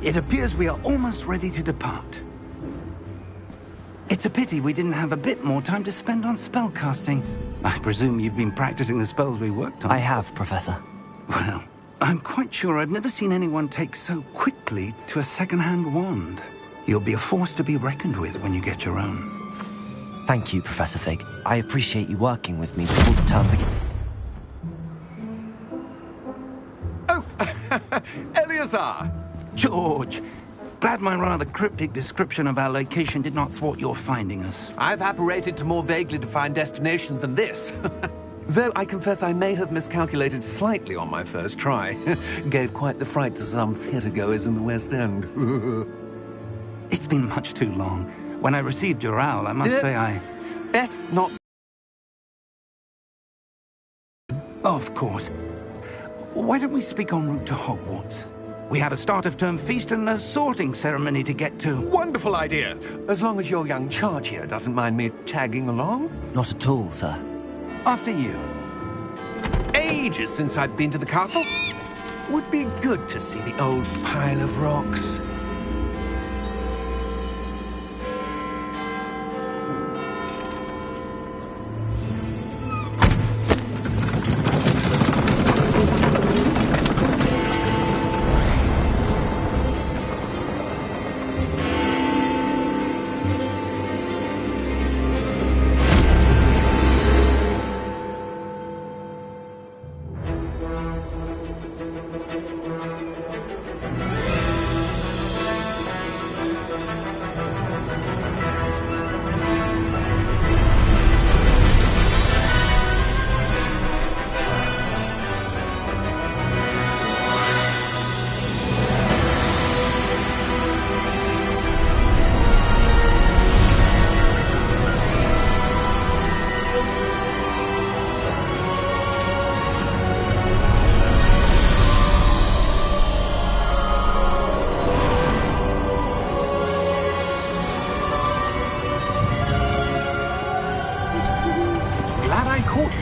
It appears we are almost ready to depart. It's a pity we didn't have a bit more time to spend on spellcasting. I presume you've been practicing the spells we worked on. I have, Professor. Well, I'm quite sure I've never seen anyone take so quickly to a second-hand wand. You'll be a force to be reckoned with when you get your own. Thank you, Professor Fig. I appreciate you working with me before the term begins. Oh, Eleazar! George! Glad my rather cryptic description of our location did not thwart your finding us. I've apparated to more vaguely defined destinations than this. Though I confess I may have miscalculated slightly on my first try. Gave quite the fright to some theatre-goers in the West End. It's been much too long. When I received your owl, I must say I... Best not... Of course. Why don't we speak en route to Hogwarts? We have a start-of-term feast and a sorting ceremony to get to. Wonderful idea! As long as your young charge here doesn't mind me tagging along. Not at all, sir. After you. Ages since I'd been to the castle. Would be good to see the old pile of rocks.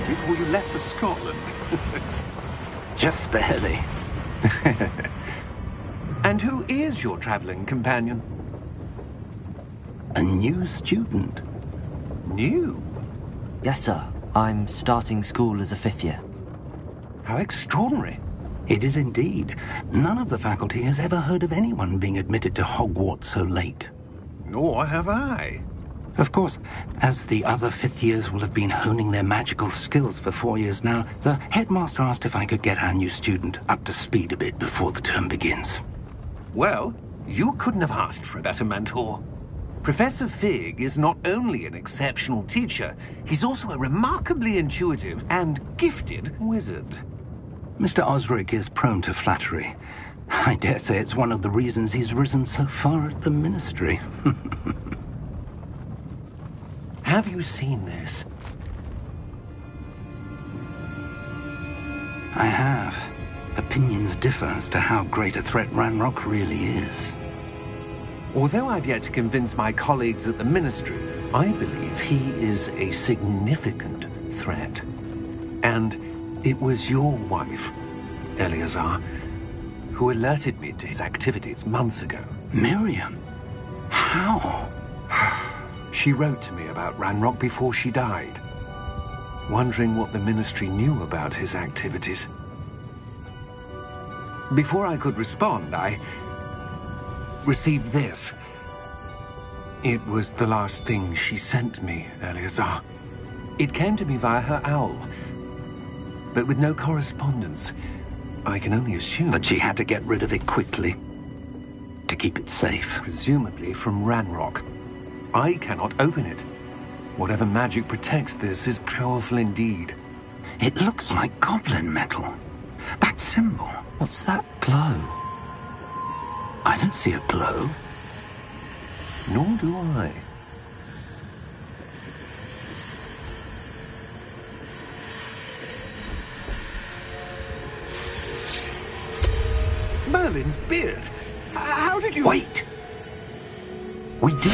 Before you left for Scotland. Just barely. And who is your traveling companion? A new student. New? Yes, sir. I'm starting school as a 5th year. How extraordinary. It is indeed. None of the faculty has ever heard of anyone being admitted to Hogwarts so late. Nor have I. Of course, as the other 5th years will have been honing their magical skills for 4 years now, the headmaster asked if I could get our new student up to speed a bit before the term begins. Well, you couldn't have asked for a better mentor. Professor Fig is not only an exceptional teacher, he's also a remarkably intuitive and gifted wizard. Mr. Osric is prone to flattery. I dare say it's one of the reasons he's risen so far at the ministry. Have you seen this? I have. Opinions differ as to how great a threat Ranrock really is. Although I've yet to convince my colleagues at the Ministry, I believe he is a significant threat. And it was your wife, Eleazar, who alerted me to his activities months ago. Miriam? How? She wrote to me about Ranrock before she died, wondering what the Ministry knew about his activities. Before I could respond, I received this. It was the last thing she sent me, Eleazar. It came to me via her owl, but with no correspondence. I can only assume that she had to get rid of it quickly, to keep it safe. Presumably from Ranrock. I cannot open it. Whatever magic protects this is powerful indeed. It looks like goblin metal. That symbol. What's that glow? I don't see a glow. Nor do I. Merlin's beard. How did you... Wait! We do...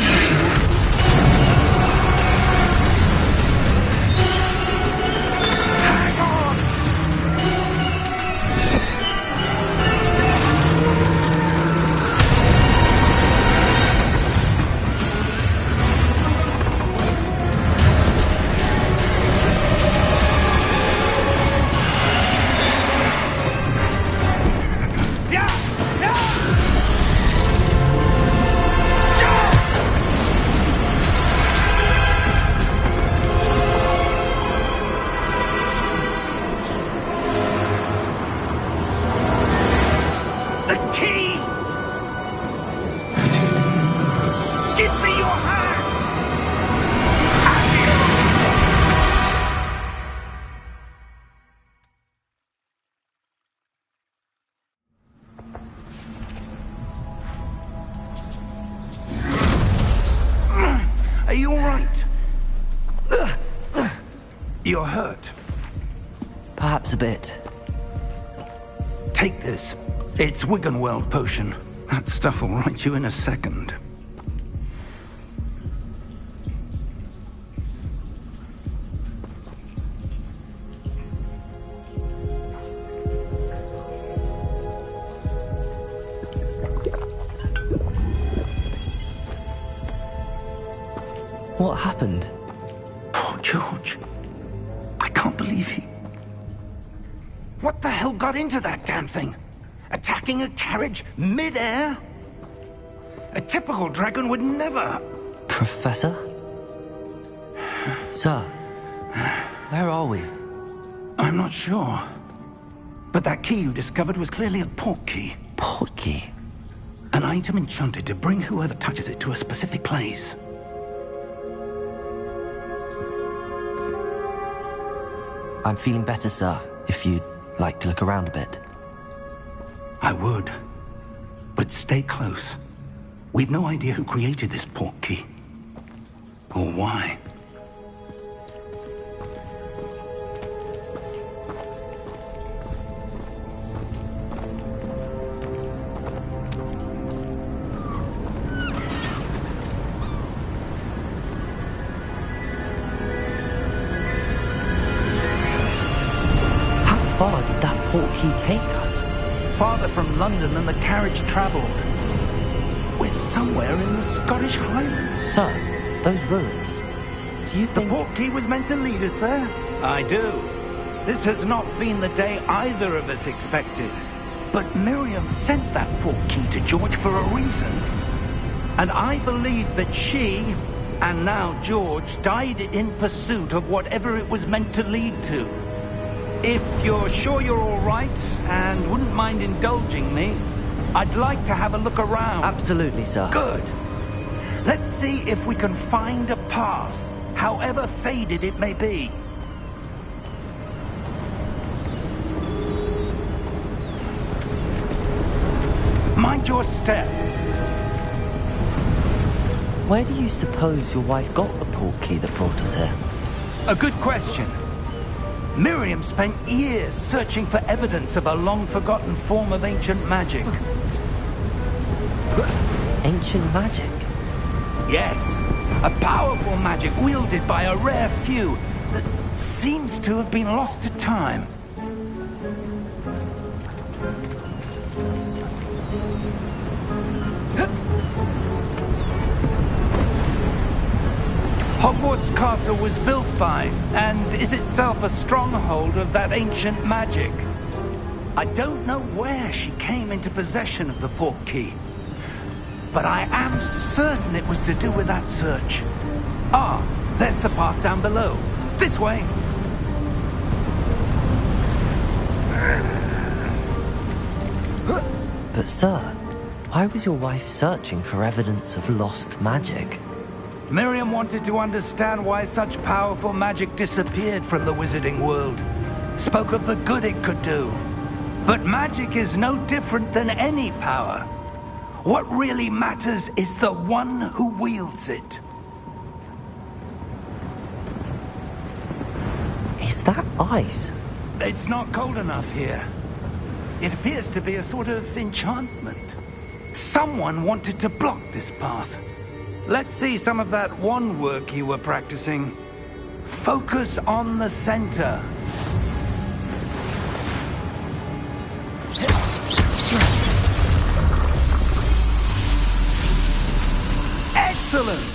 Are you all right? You're hurt. Perhaps a bit. Take this. It's Wiggenweld potion. That stuff will right you in a second. What happened? Poor George. I can't believe he... What the hell got into that damn thing? Attacking a carriage mid-air? A typical dragon would never... Professor? Sir, where are we? I'm not sure. But that key you discovered was clearly a port key. Port key? An item enchanted to bring whoever touches it to a specific place. I'm feeling better, sir, if you'd like to look around a bit. I would. But stay close. We've no idea who created this port key. Or why. How far did that port key take us? Farther from London than the carriage travelled. We're somewhere in the Scottish Highlands. Sir, those ruins. Do you The think... port key was meant to lead us there? I do. This has not been the day either of us expected. But Miriam sent that port key to George for a reason. And I believe that she, and now George, died in pursuit of whatever it was meant to lead to. If you're sure you're all right, and wouldn't mind indulging me, I'd like to have a look around. Absolutely, sir. Good. Let's see if we can find a path, however faded it may be. Mind your step. Where do you suppose your wife got the port key that brought us here? A good question. Miriam spent years searching for evidence of a long-forgotten form of ancient magic. Ancient magic? Yes, a powerful magic wielded by a rare few that seems to have been lost to time. Hogwarts Castle was built by, and is itself a stronghold of that ancient magic. I don't know where she came into possession of the port key, but I am certain it was to do with that search. Ah, there's the path down below. This way. But sir, why was your wife searching for evidence of lost magic? Miriam wanted to understand why such powerful magic disappeared from the wizarding world. Spoke of the good it could do. But magic is no different than any power. What really matters is the one who wields it. Is that ice? It's not cold enough here. It appears to be a sort of enchantment. Someone wanted to block this path. Let's see some of that wand work you were practicing. Focus on the center. Excellent!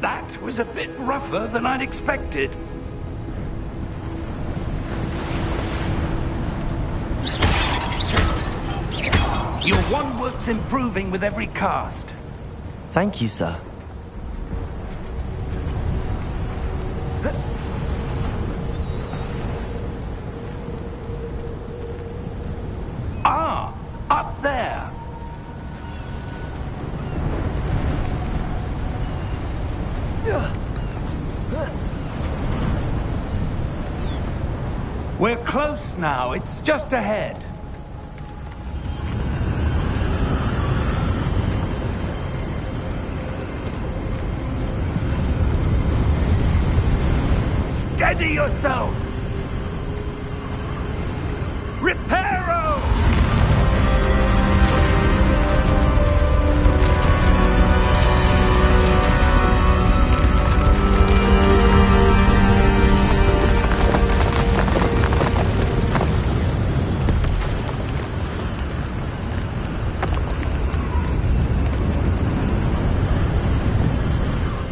That was a bit rougher than I'd expected. Your wand work's improving with every cast. Thank you, sir. Ah, up there. We're close now. It's just ahead. Steady yourself! Reparo!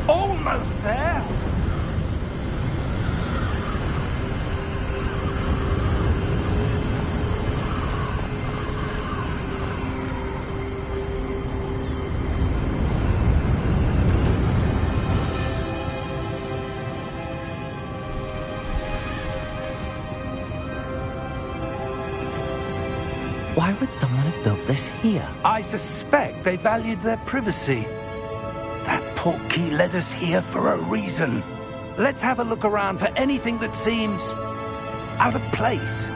Almost there! Why would someone have built this here? I suspect they valued their privacy. That portkey led us here for a reason. Let's have a look around for anything that seems out of place.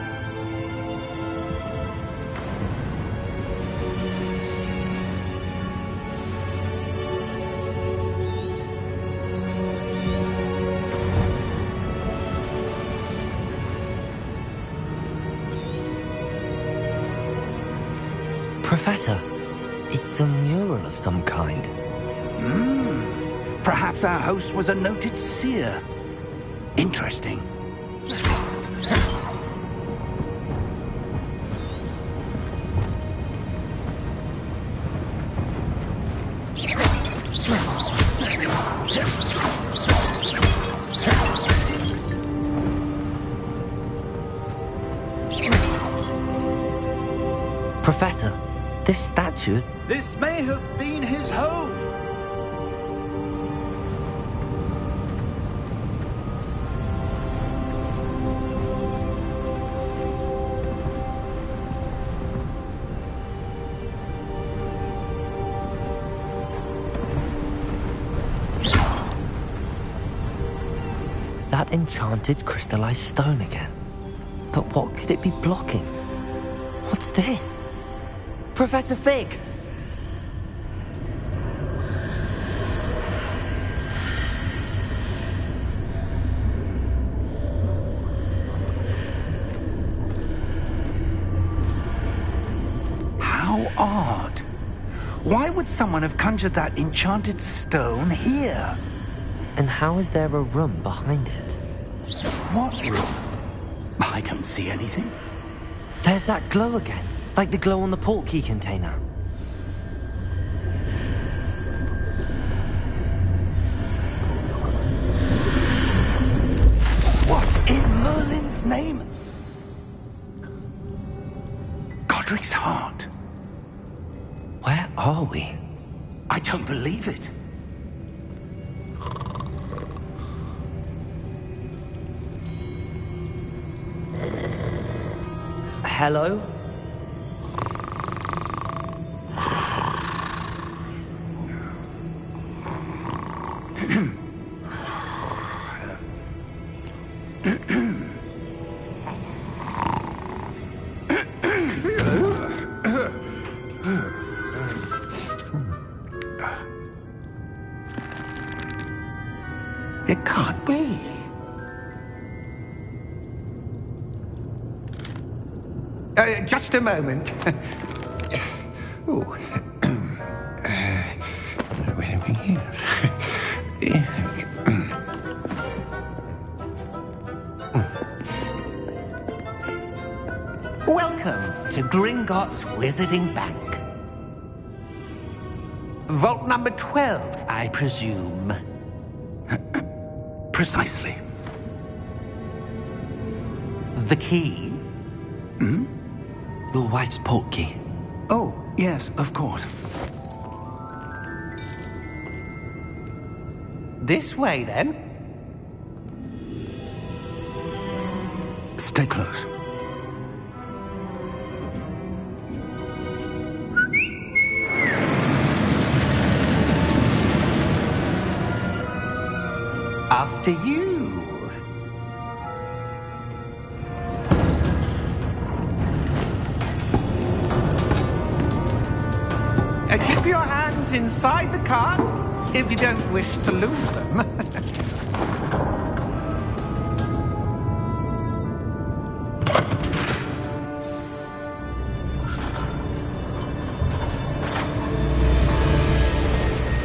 Professor, it's a mural of some kind. Perhaps our host was a noted seer. Interesting. Professor, this statue... This may have been his home. That enchanted crystallized stone again. But what could it be blocking? What's this? Professor Fig! How odd. Why would someone have conjured that enchanted stone here? And how is there a room behind it? What room? I don't see anything. There's that glow again, like the glow on the portkey container. What in Merlin's name? Godric's heart. Where are we? I don't believe it. Hello? It can't be. Just a moment. Oh. Where are we here? Welcome to Gringotts Wizarding Bank. Vault number 12, I presume. Precisely. The key? Your wife's portkey. Oh, yes, of course. This way, then. Stay close. After you. inside the cart, if you don't wish to lose them.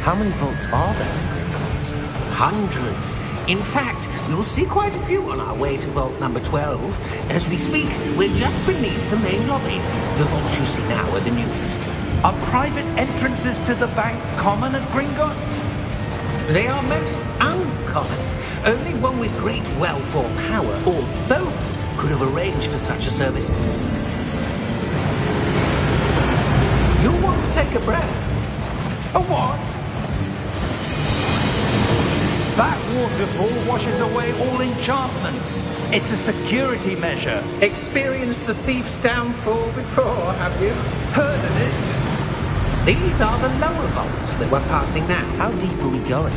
How many vaults are there in Gringotts? Hundreds. In fact, you'll see quite a few on our way to vault number 12. As we speak, we're just beneath the main lobby. The vaults you see now are the newest. Are private entrances to the bank common at Gringotts? They are most uncommon. Only one with great wealth or power, or both, could have arranged for such a service. You'll want to take a breath. A what? That waterfall washes away all enchantments. It's a security measure. Experienced the thief's downfall before, have you? Heard of it? These are the lower vaults that we're passing now. How deep are we going?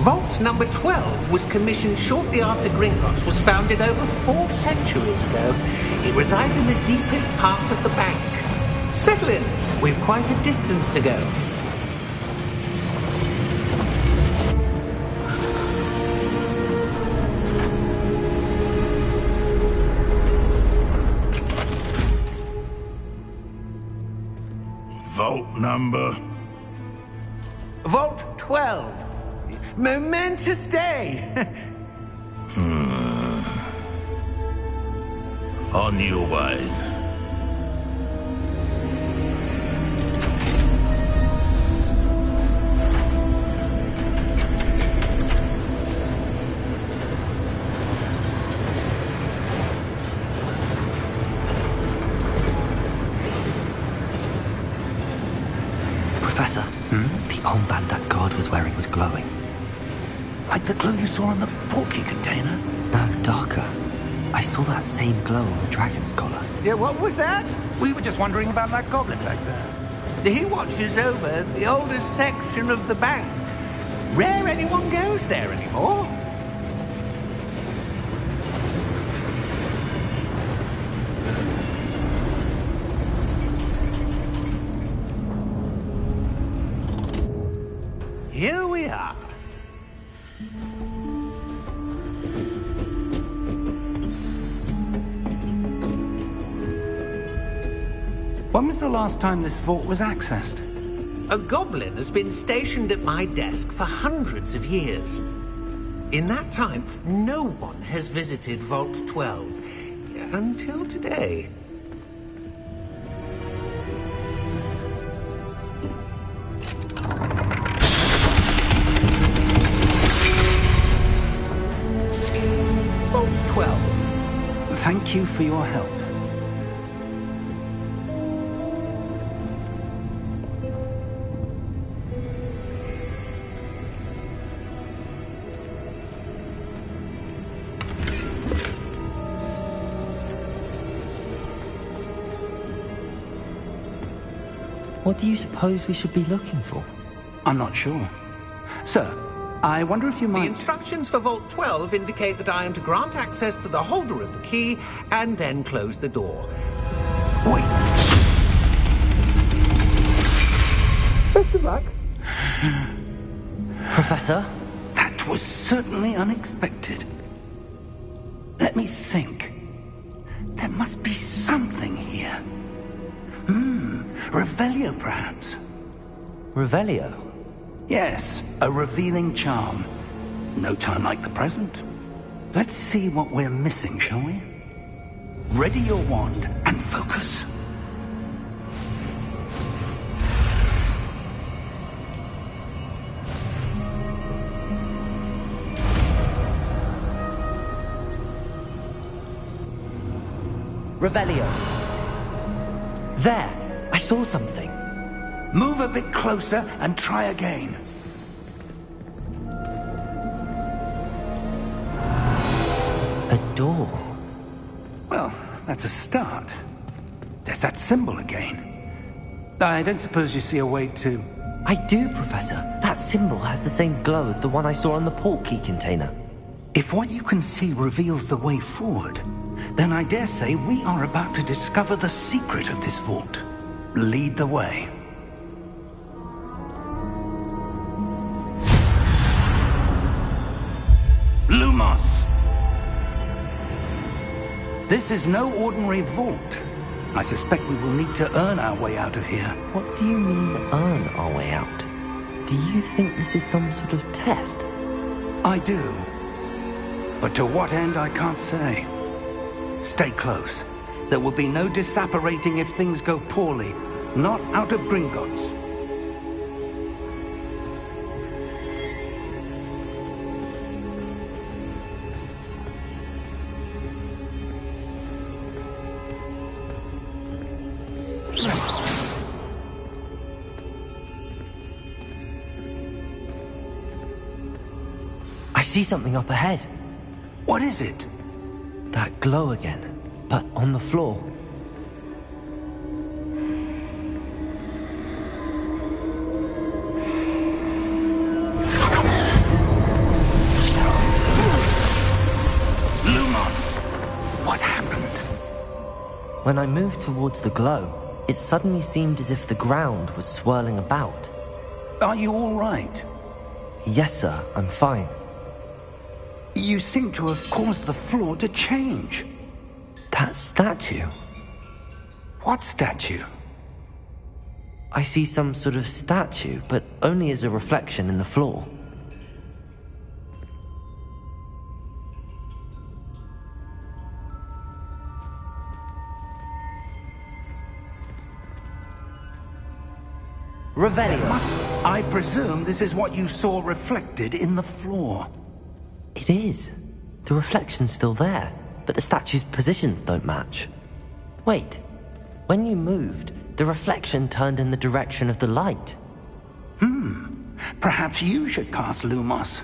Vault number 12 was commissioned shortly after Gringotts was founded over 4 centuries ago. It resides in the deepest part of the bank. Settle in. We've quite a distance to go. Vault number? Vault 12. Momentous day. On your way. Professor, the armband that guard was wearing was glowing. Like the glow you saw on the porky container? No, darker. I saw that same glow on the dragon's collar. Yeah, what was that? We were just wondering about that goblin back there. He watches over the oldest section of the bank. Rare anyone goes there anymore. Here we are. When was the last time this vault was accessed? A goblin has been stationed at my desk for hundreds of years. In that time, no one has visited Vault 12 until today. Vault 12. Thank you for your help. What do you suppose we should be looking for? I'm not sure. Sir, I wonder if you The might... instructions for Vault 12 indicate that I am to grant access to the holder of the key and then close the door. Wait! Best of luck. Professor? That was certainly unexpected. Let me think. There must be something here. Revelio, perhaps? Revelio? Yes, a revealing charm. No time like the present. Let's see what we're missing, shall we? Ready your wand and focus. Revelio. There! I saw something. Move a bit closer and try again. A door. Well, that's a start. There's that symbol again. I don't suppose you see a way to... I do, Professor. That symbol has the same glow as the one I saw on the port key container. If what you can see reveals the way forward, then I dare say we are about to discover the secret of this vault. Lead the way. Lumos. This is no ordinary vault. I suspect we will need to earn our way out of here. What do you mean, earn our way out? Do you think this is some sort of test? I do. But to what end, I can't say. Stay close. There will be no disapparating if things go poorly. Not out of Gringotts. I see something up ahead. What is it? That glow again, but on the floor. Lumos! What happened? When I moved towards the glow, it suddenly seemed as if the ground was swirling about. Are you all right? Yes, sir, I'm fine. You seem to have caused the floor to change. That statue? What statue? I see some sort of statue, but only as a reflection in the floor. Revelio. I presume this is what you saw reflected in the floor. It is. The reflection's still there, but the statue's positions don't match. Wait. When you moved, the reflection turned in the direction of the light. Perhaps you should cast Lumos.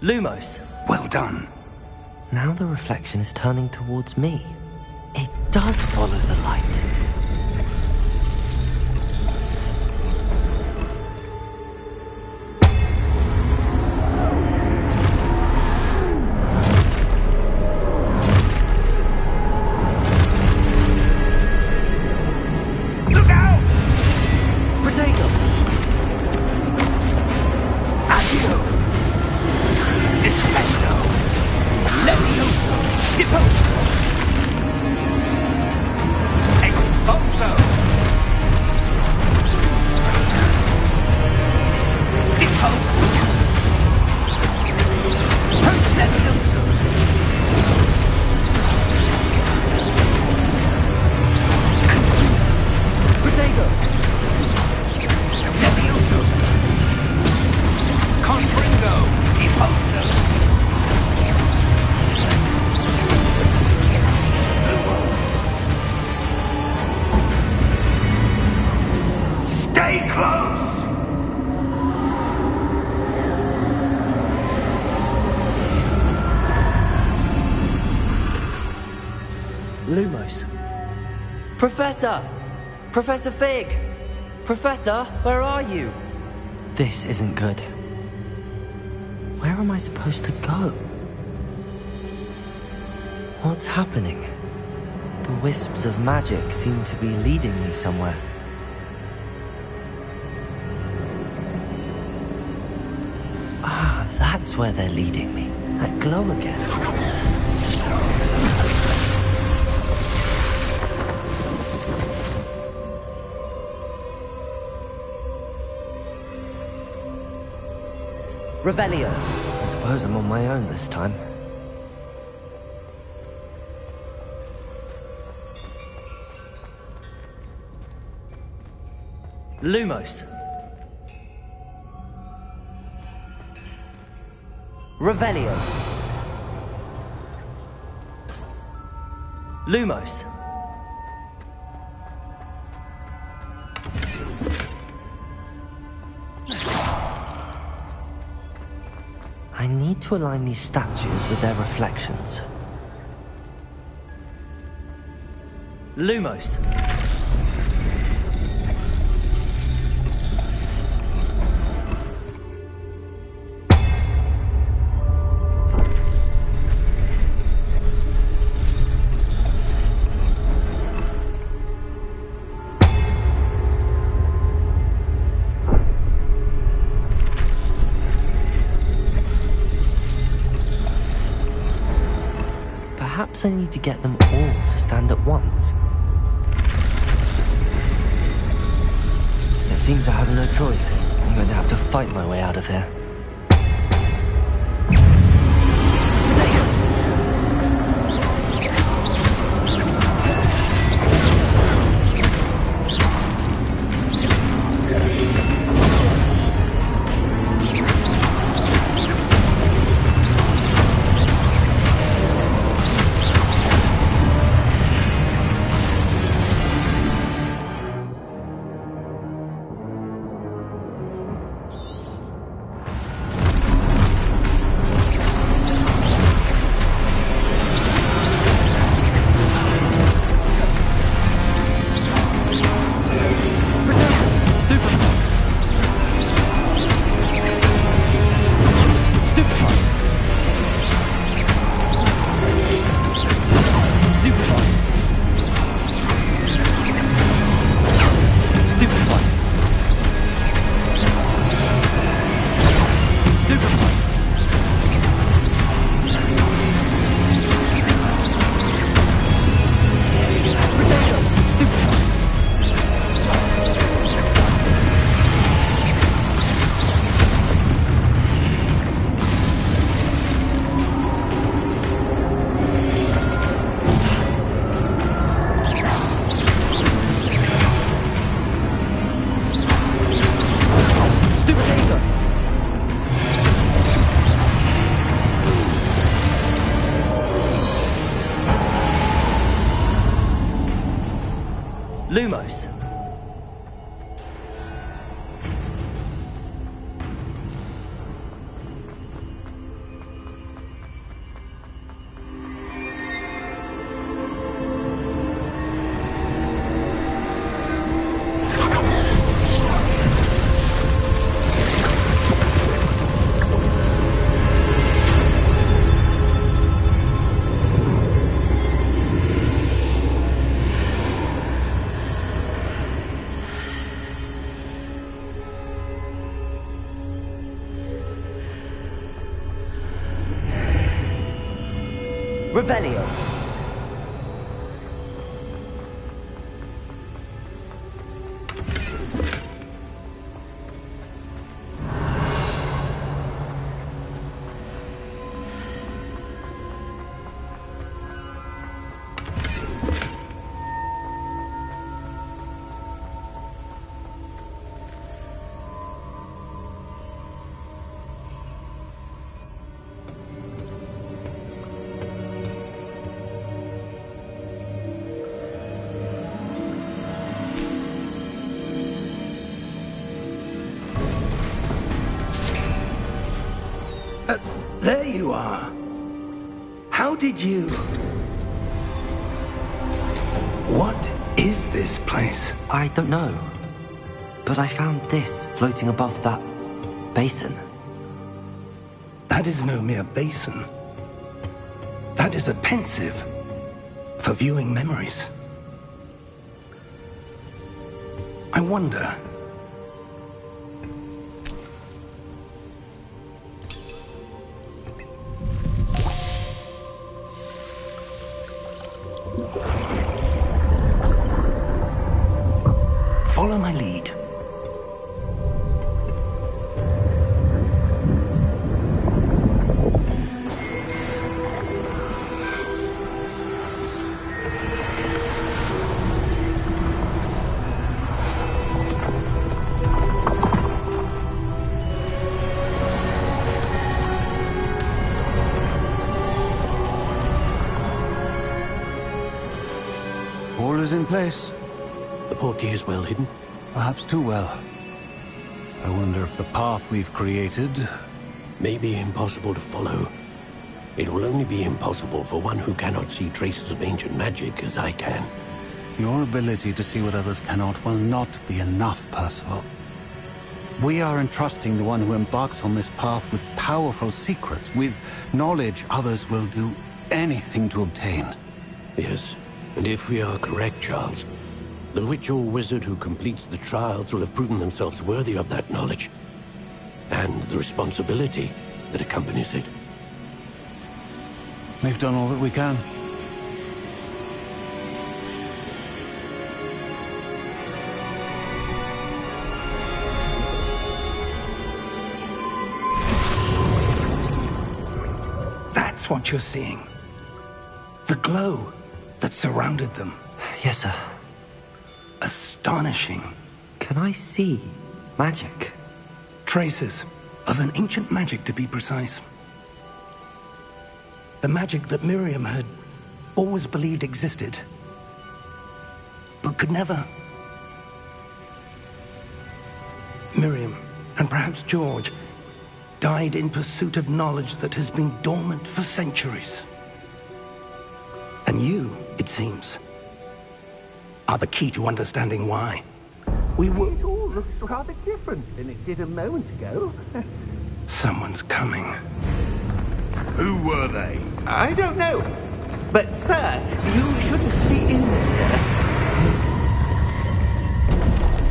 Lumos. Well done. Now the reflection is turning towards me. It does follow the light. Look out! Potato! Addio! Defendo! Levioso! Deposo! Exposo! Deposo! Levioso! Potato! Levioso! Confringo! Deposo! Stay close! Lumos. Professor! Professor Fig! Professor, where are you? This isn't good. Where am I supposed to go? What's happening? The wisps of magic seem to be leading me somewhere. Ah, that's where they're leading me. That glow again. Revelio. I suppose I'm on my own this time. Lumos. Revelio. Lumos. need to align these statues with their reflections. Lumos. Perhaps I need to get them all to stand at once. It seems I have no choice. I'm going to have to fight my way out of here. Lumos. Revelio. There you are. How did you... What is this place? I don't know. But I found this floating above that basin. That is no mere basin. That is a pensive for viewing memories. I wonder... Follow my lead. All is in place. The portkey is well hidden. Perhaps too well. I wonder if the path we've created may be impossible to follow. It will only be impossible for one who cannot see traces of ancient magic as I can. Your ability to see what others cannot will not be enough, Percival. We are entrusting the one who embarks on this path with powerful secrets, with knowledge others will do anything to obtain. Yes, and if we are correct, Charles, the witch or wizard who completes the trials will have proven themselves worthy of that knowledge, and the responsibility that accompanies it. We've done all that we can. That's what you're seeing. The glow that surrounded them. Yes, sir. Astonishing. Can I see magic? Traces of an ancient magic, to be precise. The magic that Miriam had always believed existed, but could never. Miriam, and perhaps George, died in pursuit of knowledge that has been dormant for centuries. And you, it seems, are the key to understanding why. We were... It all looks rather different than it did a moment ago. Someone's coming. Who were they? I don't know. But, sir, you shouldn't be in there.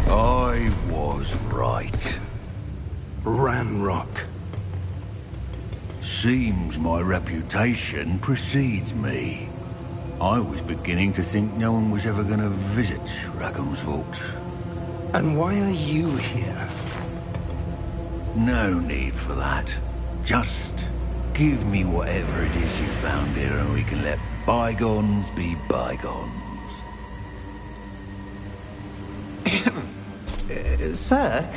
I was right. Ranrock. Seems my reputation precedes me. I was beginning to think no one was ever going to visit Rackham's Vault. And why are you here? No need for that. Just give me whatever it is you found here and we can let bygones be bygones. Sir,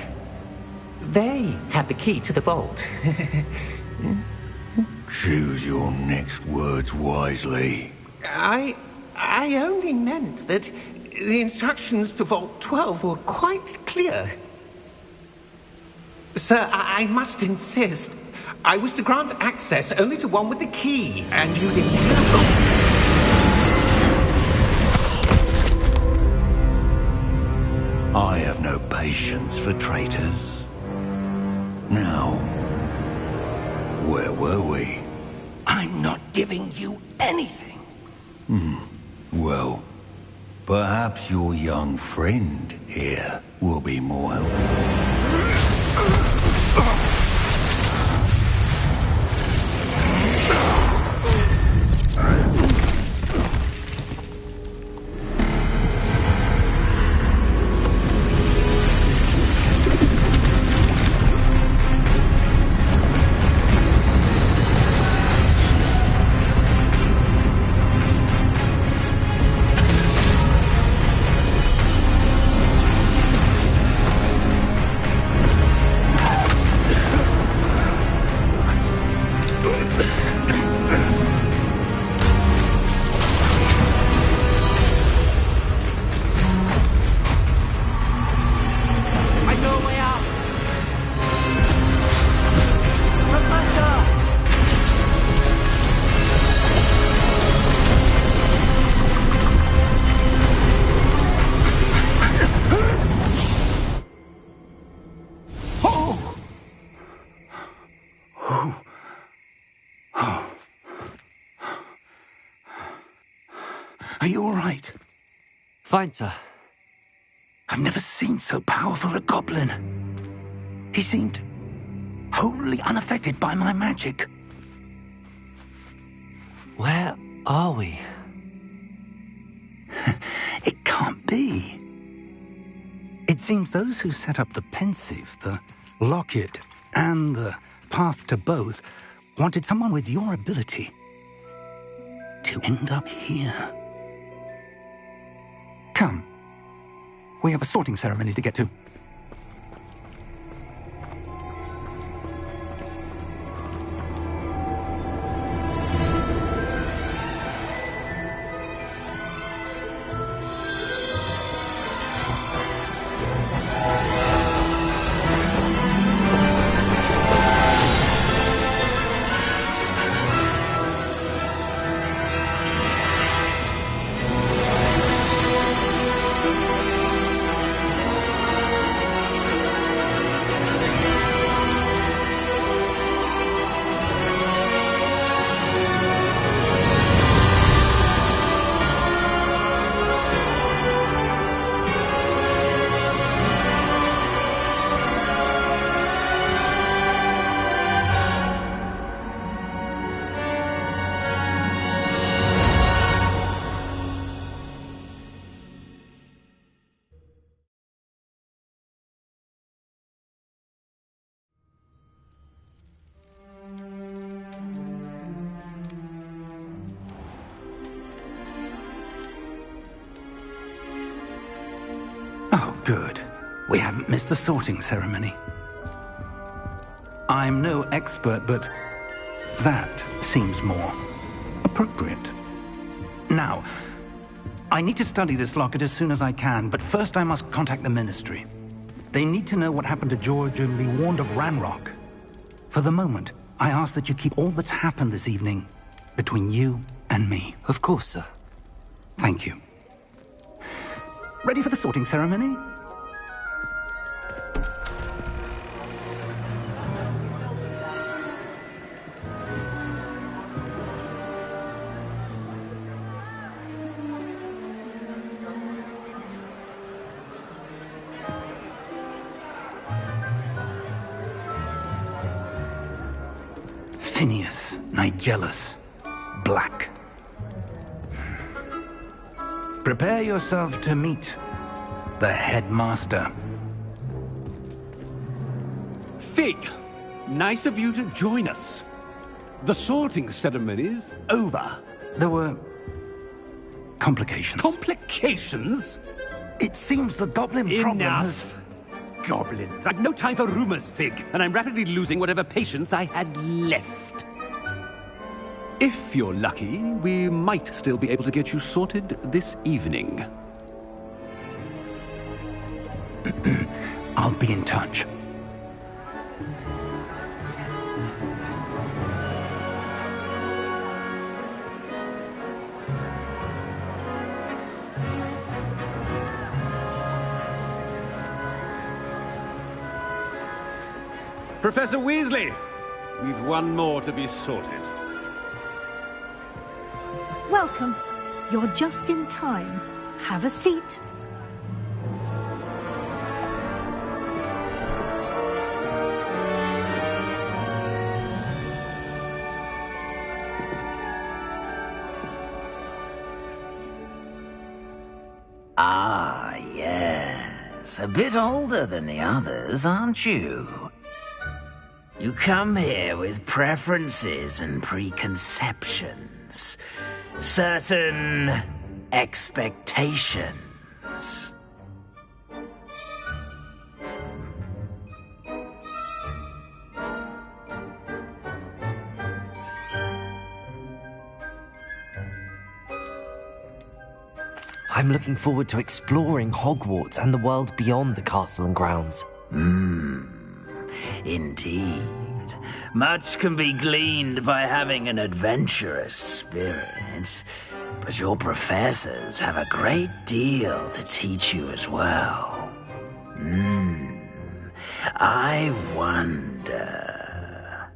they have the key to the vault. Choose your next words wisely. I only meant that the instructions to Vault 12 were quite clear. Sir, I must insist. I was to grant access only to one with the key, and you didn't have them. I have no patience for traitors. Now, where were we? I'm not giving you anything. Well, perhaps your young friend here will be more helpful. Are you all right? Fine, sir. I've never seen so powerful a goblin. He seemed wholly unaffected by my magic. Where are we? It can't be. It seems those who set up the pensive, the locket, and the path to both wanted someone with your ability to end up here. Come. We have a sorting ceremony to get to. Good. We haven't missed the sorting ceremony. I'm no expert, but that seems more appropriate. Now, I need to study this locket as soon as I can, but first I must contact the Ministry. They need to know what happened to George and be warned of Ranrock. For the moment, I ask that you keep all that's happened this evening between you and me. Of course, sir. Thank you. Ready for the sorting ceremony? Phineas, Nigellus, Black. Prepare yourself to meet the headmaster. Fig, nice of you to join us. The sorting ceremony's over. There were complications. Complications? It seems the goblin problem has... Enough! Goblins. I've no time for rumors, Fig, and I'm rapidly losing whatever patience I had left. If you're lucky, we might still be able to get you sorted this evening. I'll be in touch. Professor Weasley, we've one more to be sorted. Welcome. You're just in time. Have a seat. Ah, yes. A bit older than the others, aren't you? You come here with preferences and preconceptions. Certain expectations. I'm looking forward to exploring Hogwarts and the world beyond the castle and grounds. Indeed. Much can be gleaned by having an adventurous spirit, but your professors have a great deal to teach you as well. I wonder...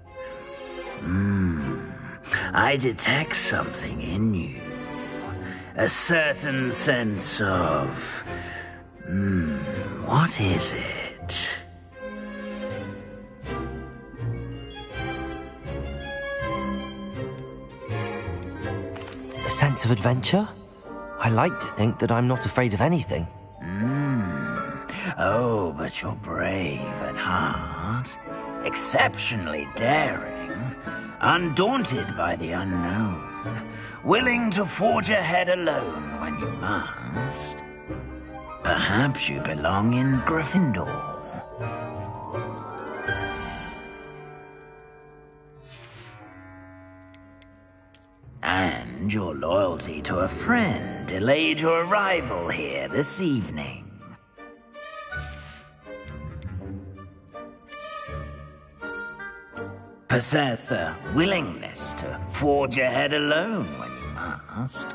I detect something in you. A certain sense of... what is it? A sense of adventure? I like to think that I'm not afraid of anything. Oh, but you're brave at heart. Exceptionally daring. Undaunted by the unknown. Willing to forge ahead alone when you must. Perhaps you belong in Gryffindor. And your loyalty to a friend delayed your arrival here this evening. Possess a willingness to forge ahead alone when you must.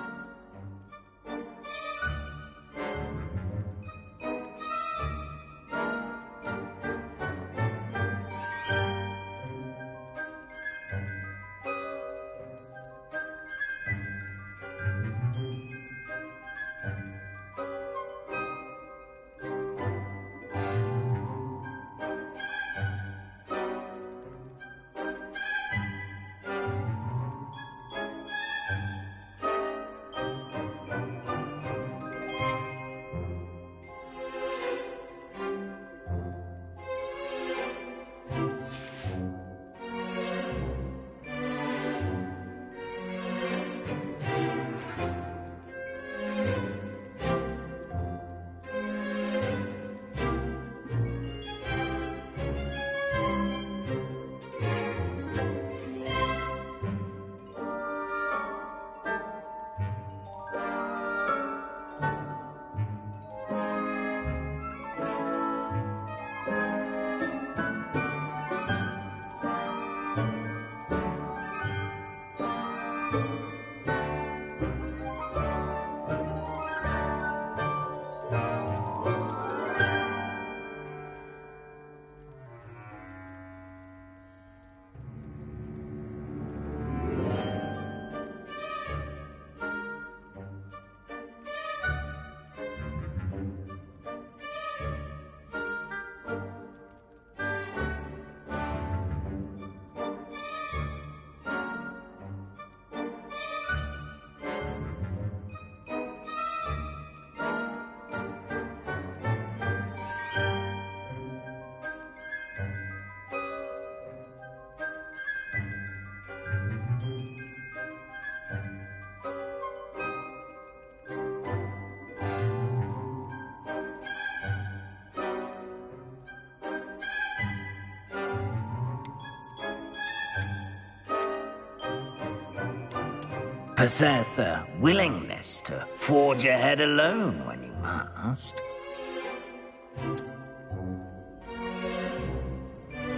Possess a willingness to forge ahead alone when you must.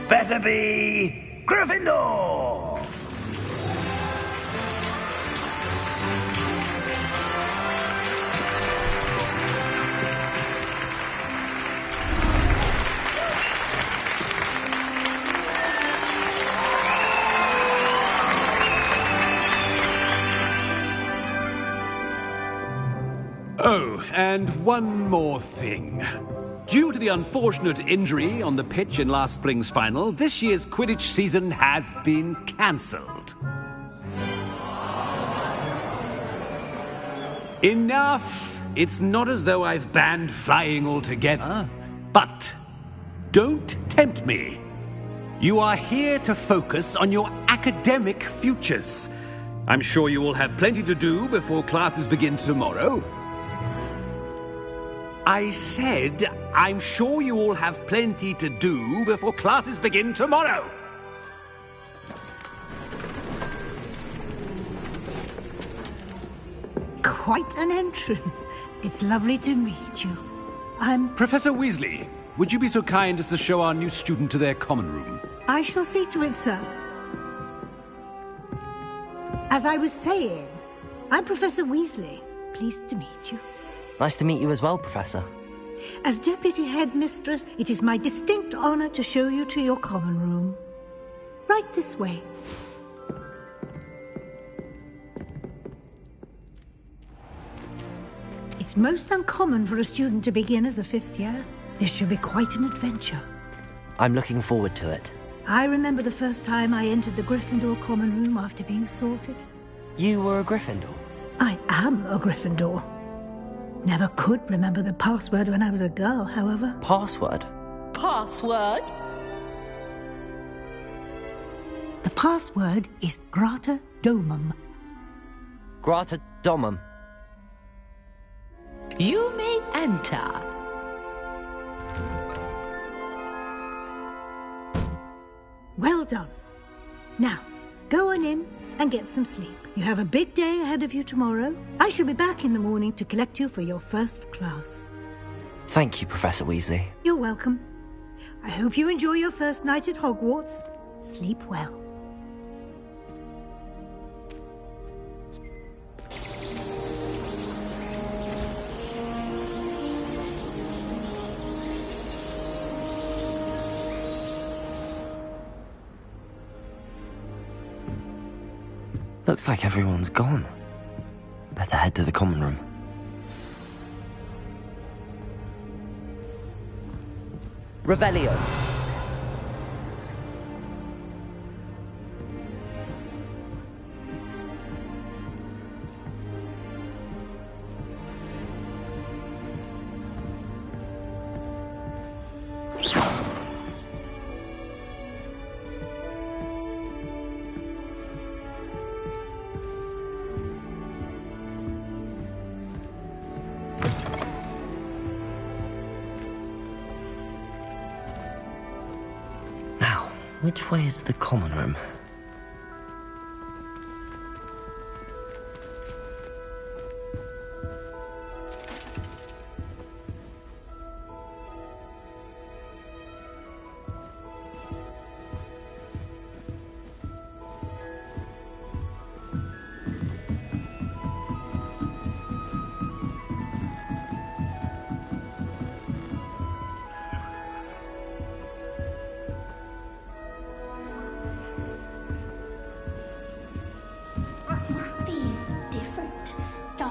Better be Gryffindor! Oh, and one more thing. Due to the unfortunate injury on the pitch in last spring's final, this year's Quidditch season has been cancelled. Enough! It's not as though I've banned flying altogether, but don't tempt me. You are here to focus on your academic futures. I'm sure you will have plenty to do before classes begin tomorrow. I said, I'm sure you all have plenty to do before classes begin tomorrow. Quite an entrance. It's lovely to meet you. I'm... Professor Weasley, would you be so kind as to show our new student to their common room? I shall see to it, sir. As I was saying, I'm Professor Weasley. Pleased to meet you. Nice to meet you as well, Professor. As Deputy Headmistress, it is my distinct honor to show you to your common room. Right this way. It's most uncommon for a student to begin as a fifth year. This should be quite an adventure. I'm looking forward to it. I remember the first time I entered the Gryffindor common room after being sorted. You were a Gryffindor? I am a Gryffindor. Never could remember the password when I was a girl, however. Password? Password? The password is Grata Domum. Grata Domum. You may enter. Well done. Now, go on in and get some sleep. You have a big day ahead of you tomorrow. I shall be back in the morning to collect you for your first class. Thank you, Professor Weasley. You're welcome. I hope you enjoy your first night at Hogwarts. Sleep well. Looks like everyone's gone. Better head to the common room. Revelio. Which way is the common room?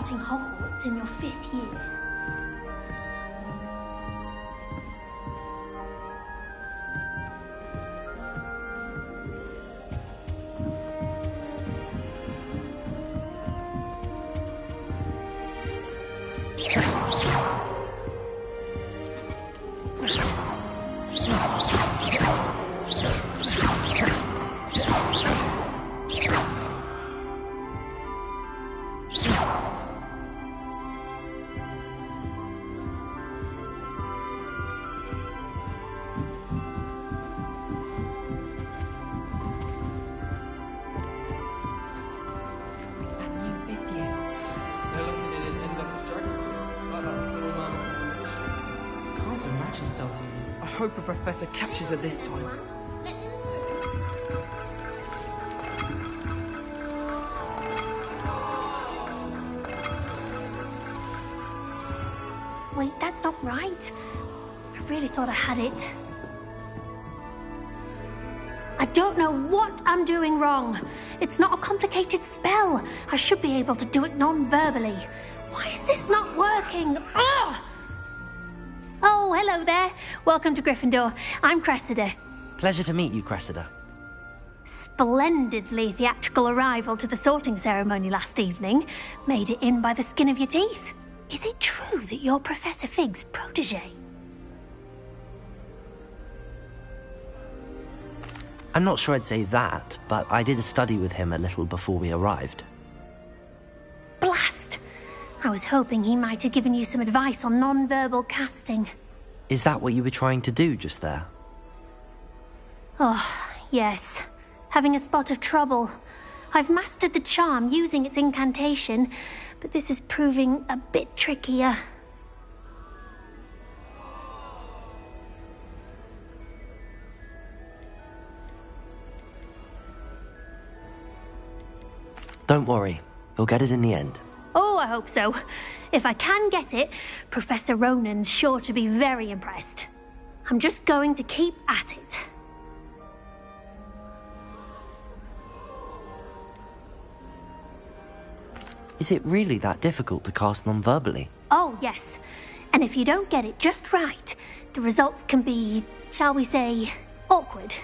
starting Hogwarts in your 5th year. I hope a professor catches it this time. Wait, that's not right. I really thought I had it. I don't know what I'm doing wrong. It's not a complicated spell. I should be able to do it non-verbally. Why is this not working? Ugh! Oh, hello there. Welcome to Gryffindor. I'm Cressida. Pleasure to meet you, Cressida. Splendidly theatrical arrival to the sorting ceremony last evening. Made it in by the skin of your teeth. Is it true that you're Professor Fig's protege? I'm not sure I'd say that, but I did study with him a little before we arrived. Blast! I was hoping he might have given you some advice on non-verbal casting. Is that what you were trying to do just there? Oh, yes. Having a spot of trouble. I've mastered the charm using its incantation, but this is proving a bit trickier. Don't worry, you'll get it in the end. Oh, I hope so. If I can get it, Professor Ronan's sure to be very impressed. I'm just going to keep at it. Is it really that difficult to cast non-verbally? Oh, yes. And if you don't get it just right, the results can be, shall we say, awkward.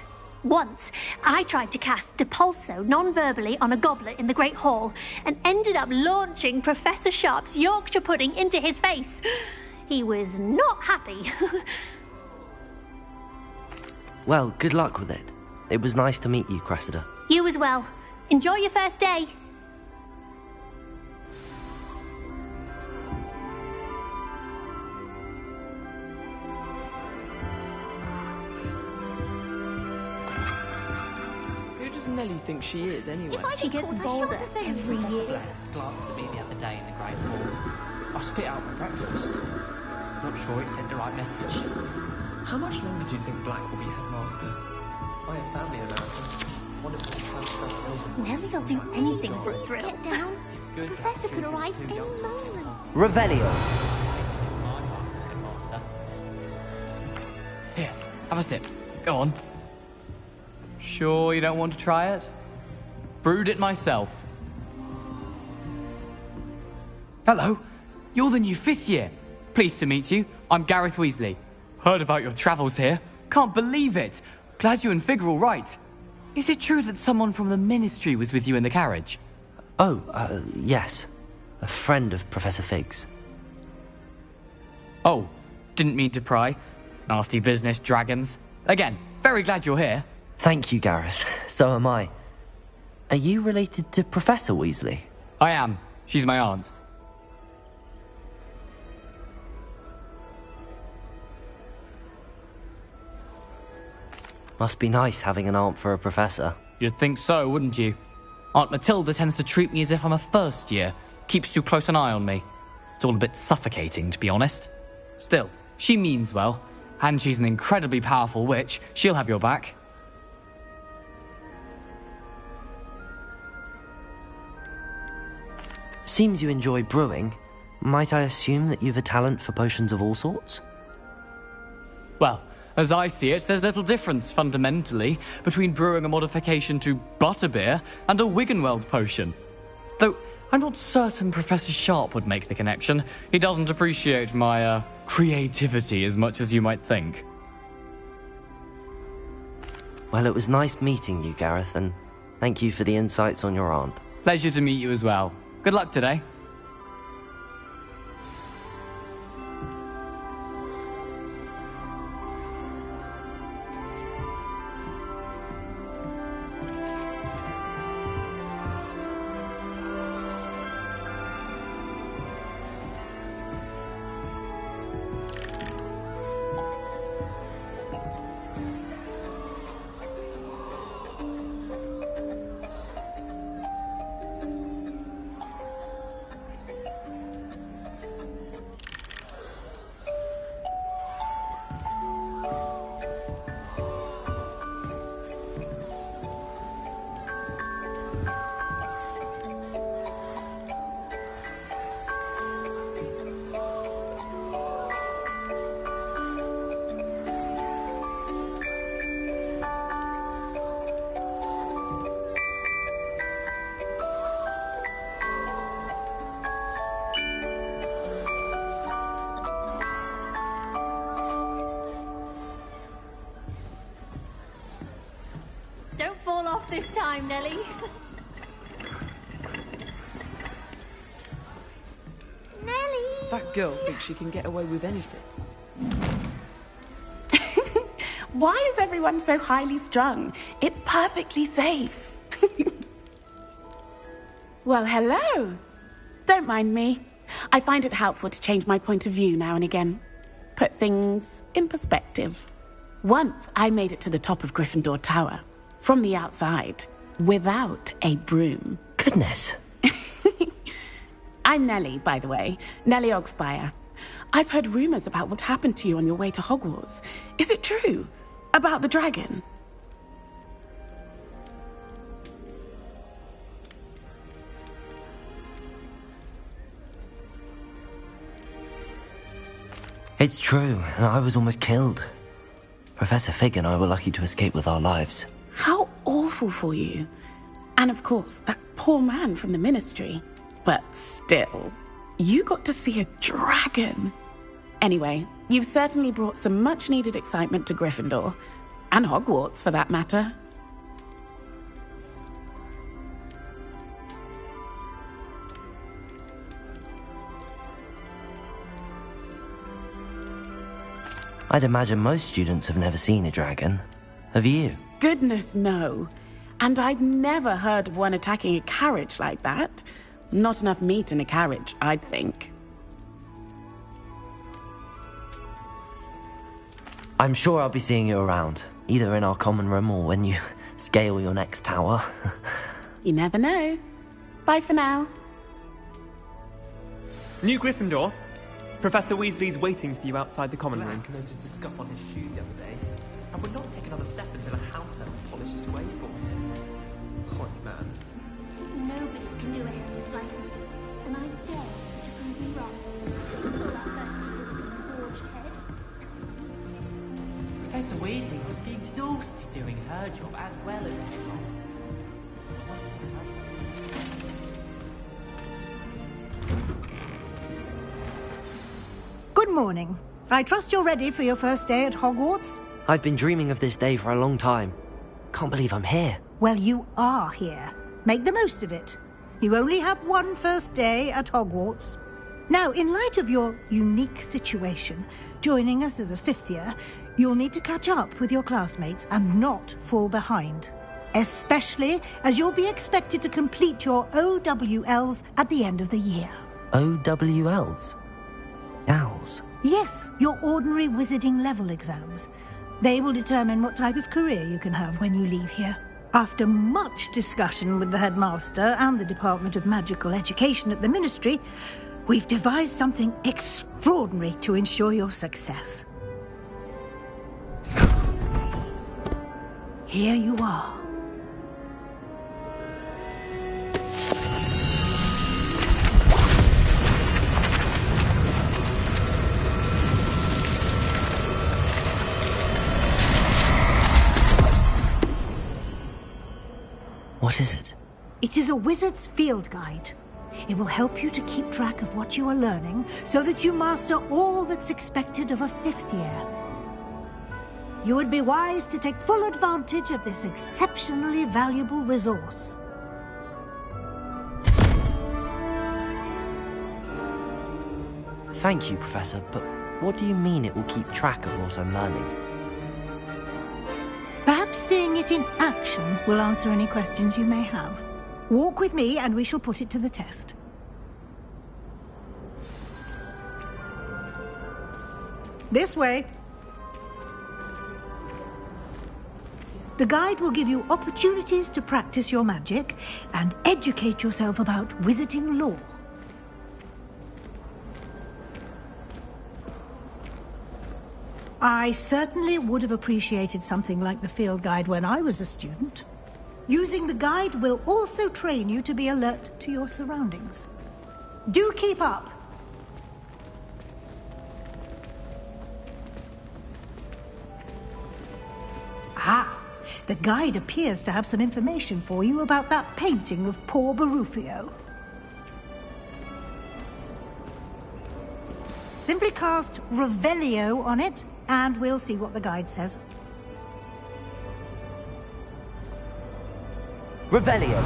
Once, I tried to cast Depulso non-verbally on a goblet in the Great Hall and ended up launching Professor Sharp's Yorkshire pudding into his face. He was not happy. Well, good luck with it. It was nice to meet you, Cressida. You as well. Enjoy your first day. Nelly thinks she is, anyway. She gets bolder every year. Glanced at me the other day in the Great Hall. I spit out my breakfast. Not sure it sent the right message. How much longer do you think Black will be headmaster? I have family in America. One of them Nelly will do anything for a thrill. Get down. Professor could arrive any moment. Revelio. Here, have a sip. Go on. Sure you don't want to try it? Brewed it myself. Hello, you're the new 5th year. Pleased to meet you. I'm Gareth Weasley. Heard about your travels here. Can't believe it. Glad you and Fig are all right. Is it true that someone from the Ministry was with you in the carriage? Oh, yes. A friend of Professor Fig's. Oh, didn't mean to pry. Nasty business, dragons. Again, very glad you're here. Thank you, Gareth. So am I. Are you related to Professor Weasley? I am. She's my aunt. Must be nice having an aunt for a professor. You'd think so, wouldn't you? Aunt Matilda tends to treat me as if I'm a first year. Keeps too close an eye on me. It's all a bit suffocating, to be honest. Still, she means well. And she's an incredibly powerful witch. She'll have your back. Seems you enjoy brewing. Might I assume that you've a talent for potions of all sorts? Well, as I see it, there's little difference, fundamentally, between brewing a modification to butterbeer and a Wiggenweld potion. Though, I'm not certain Professor Sharp would make the connection. He doesn't appreciate my, creativity as much as you might think. Well, it was nice meeting you, Gareth, and thank you for the insights on your aunt. Pleasure to meet you as well. Good luck today. Don't fall off this time, Nellie. Nellie! That girl thinks she can get away with anything. Why is everyone so highly strung? It's perfectly safe. Well, hello. Don't mind me. I find it helpful to change my point of view now and again. Put things in perspective. Once I made it to the top of Gryffindor Tower. From the outside, without a broom. Goodness. I'm Nellie, by the way. Nellie Ogspire. I've heard rumors about what happened to you on your way to Hogwarts. Is it true? About the dragon? It's true, and I was almost killed. Professor Fig and I were lucky to escape with our lives. How awful for you. And of course, that poor man from the Ministry. But still, you got to see a dragon. Anyway, you've certainly brought some much-needed excitement to Gryffindor. And Hogwarts, for that matter. I'd imagine most students have never seen a dragon. Have you? Goodness, no. And I've never heard of one attacking a carriage like that. Not enough meat in a carriage, I'd think. I'm sure I'll be seeing you around, either in our common room or when you scale your next tower. You never know. Bye for now. New Gryffindor. Professor Weasley's waiting for you outside the common room. I noticed the scuff on his shoe the other day. I would not take another step until a house elf polished his way for him. Horrid man. Nobody can do a headless like me. And I dare to prove you wrong. Saw that person with the forged head. Professor Weasley must be exhausted doing her job as well as their job. Good morning. I trust you're ready for your first day at Hogwarts? I've been dreaming of this day for a long time. Can't believe I'm here. Well, you are here. Make the most of it. You only have one first day at Hogwarts. Now, in light of your unique situation, joining us as a fifth year, you'll need to catch up with your classmates and not fall behind. Especially as you'll be expected to complete your OWLs at the end of the year. OWLs? Owls? Yes, your ordinary wizarding level exams. They will determine what type of career you can have when you leave here. After much discussion with the headmaster and the Department of Magical Education at the Ministry, we've devised something extraordinary to ensure your success. Here you are. What is it? It is a wizard's field guide. It will help you to keep track of what you are learning so that you master all that's expected of a 5th year. You would be wise to take full advantage of this exceptionally valuable resource. Thank you, Professor, but what do you mean it will keep track of what I'm learning? Perhaps seeing it in action will answer any questions you may have. Walk with me and we shall put it to the test. This way. The guide will give you opportunities to practice your magic and educate yourself about wizarding lore. I certainly would have appreciated something like the field guide when I was a student. Using the guide will also train you to be alert to your surroundings. Do keep up! Ah, the guide appears to have some information for you about that painting of poor Barufio. Simply cast Revelio on it, and we'll see what the guide says. Revelio!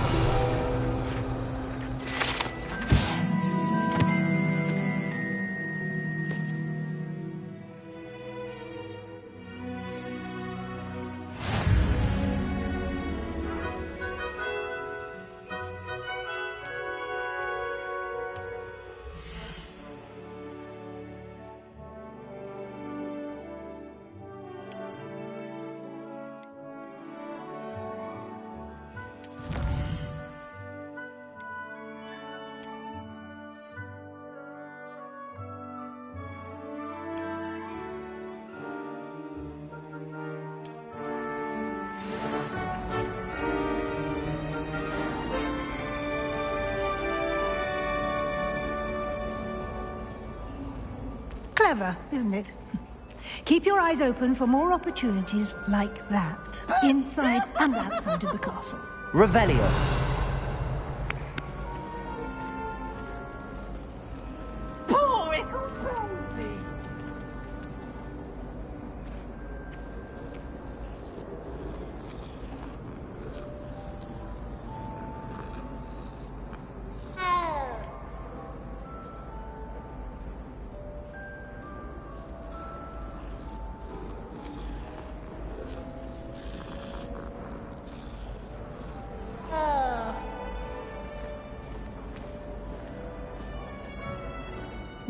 Clever, isn't it? Keep your eyes open for more opportunities like that, inside and outside of the castle. Revelio! Poor little Rosie!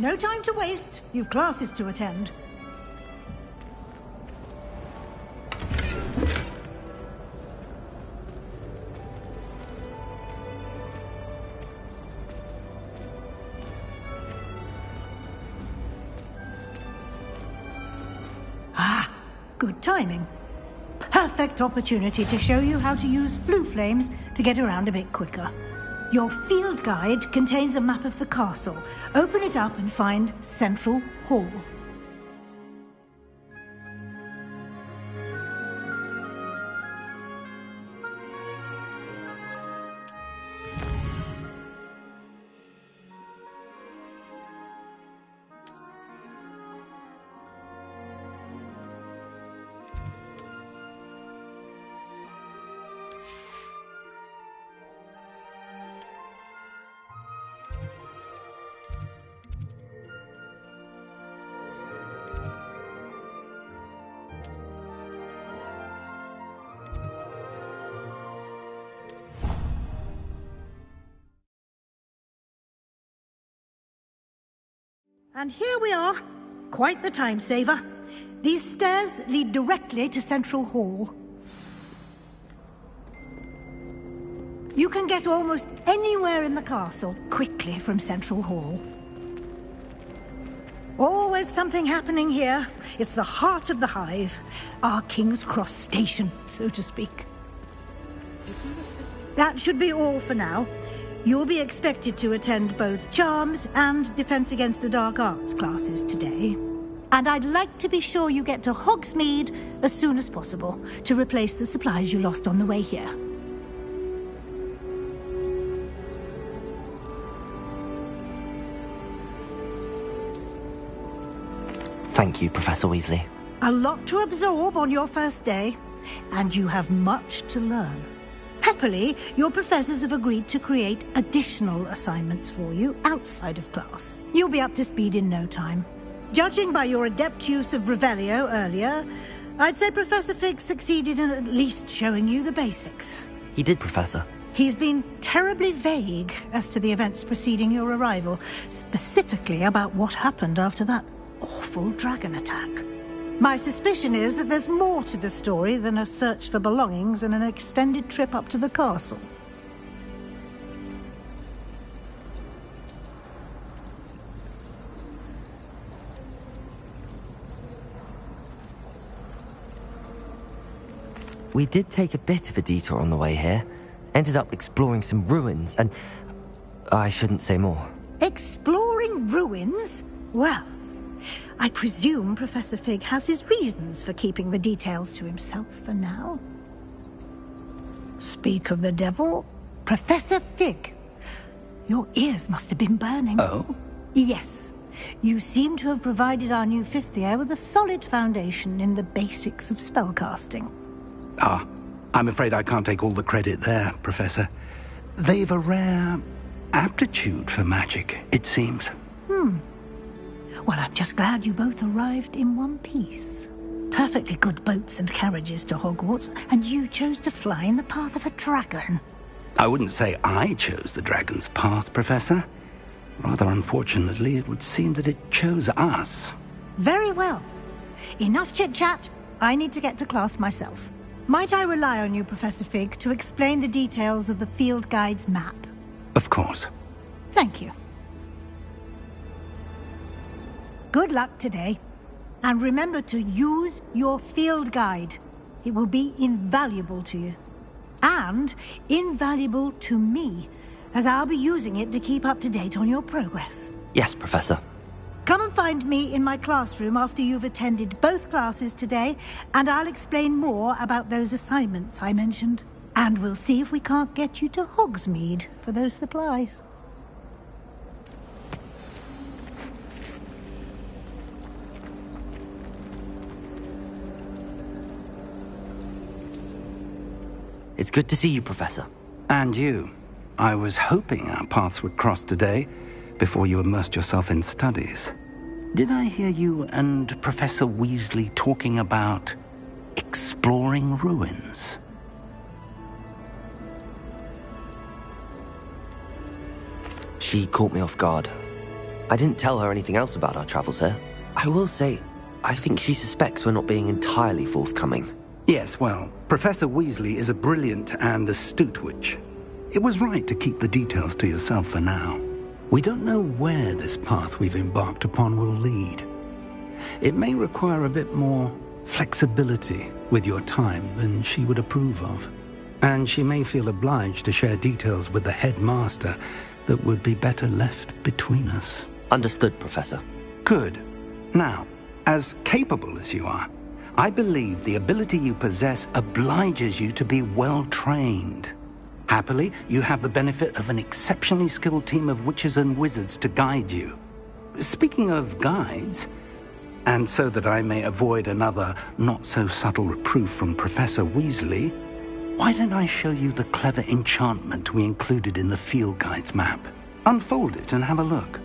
No time to waste. You've classes to attend. Ah, good timing. Perfect opportunity to show you how to use flue flames to get around a bit quicker. Your field guide contains a map of the castle. Open it up and find Central Hall. And here we are. Quite the time saver. These stairs lead directly to Central Hall. You can get almost anywhere in the castle quickly from Central Hall. Always something happening here. It's the heart of the hive. Our King's Cross station, so to speak. That should be all for now. You'll be expected to attend both Charms and Defense Against the Dark Arts classes today. And I'd like to be sure you get to Hogsmeade as soon as possible to replace the supplies you lost on the way here. Thank you, Professor Weasley. A lot to absorb on your first day, and you have much to learn. Happily, your professors have agreed to create additional assignments for you outside of class. You'll be up to speed in no time. Judging by your adept use of Revelio earlier, I'd say Professor Fig succeeded in at least showing you the basics. He did, Professor. He's been terribly vague as to the events preceding your arrival, specifically about what happened after that awful dragon attack. My suspicion is that there's more to the story than a search for belongings and an extended trip up to the castle. We did take a bit of a detour on the way here. Ended up exploring some ruins, and I shouldn't say more. Exploring ruins? Well, I presume Professor Fig has his reasons for keeping the details to himself for now. Speak of the devil, Professor Fig. Your ears must have been burning. Oh? Yes. You seem to have provided our new fifth year with a solid foundation in the basics of spellcasting. Ah, I'm afraid I can't take all the credit there, Professor. They've a rare aptitude for magic, it seems. Well, I'm just glad you both arrived in one piece. Perfectly good boats and carriages to Hogwarts, and you chose to fly in the path of a dragon. I wouldn't say I chose the dragon's path, Professor. Rather unfortunately, it would seem that it chose us. Very well. Enough chit-chat. I need to get to class myself. Might I rely on you, Professor Fig, to explain the details of the field guide's map? Of course. Thank you. Good luck today. And remember to use your field guide. It will be invaluable to you. And invaluable to me, as I'll be using it to keep up to date on your progress. Yes, Professor. Come and find me in my classroom after you've attended both classes today, and I'll explain more about those assignments I mentioned. And we'll see if we can't get you to Hogsmeade for those supplies. It's good to see you, Professor. And you. I was hoping our paths would cross today, before you immersed yourself in studies. Did I hear you and Professor Weasley talking about exploring ruins? She caught me off guard. I didn't tell her anything else about our travels here. I will say, I think she suspects we're not being entirely forthcoming. Yes, well, Professor Weasley is a brilliant and astute witch. It was right to keep the details to yourself for now. We don't know where this path we've embarked upon will lead. It may require a bit more flexibility with your time than she would approve of. And she may feel obliged to share details with the headmaster that would be better left between us. Understood, Professor. Good. Now, as capable as you are, I believe the ability you possess obliges you to be well-trained. Happily, you have the benefit of an exceptionally skilled team of witches and wizards to guide you. Speaking of guides, and so that I may avoid another not-so-subtle reproof from Professor Weasley, why don't I show you the clever enchantment we included in the field guide's map? Unfold it and have a look.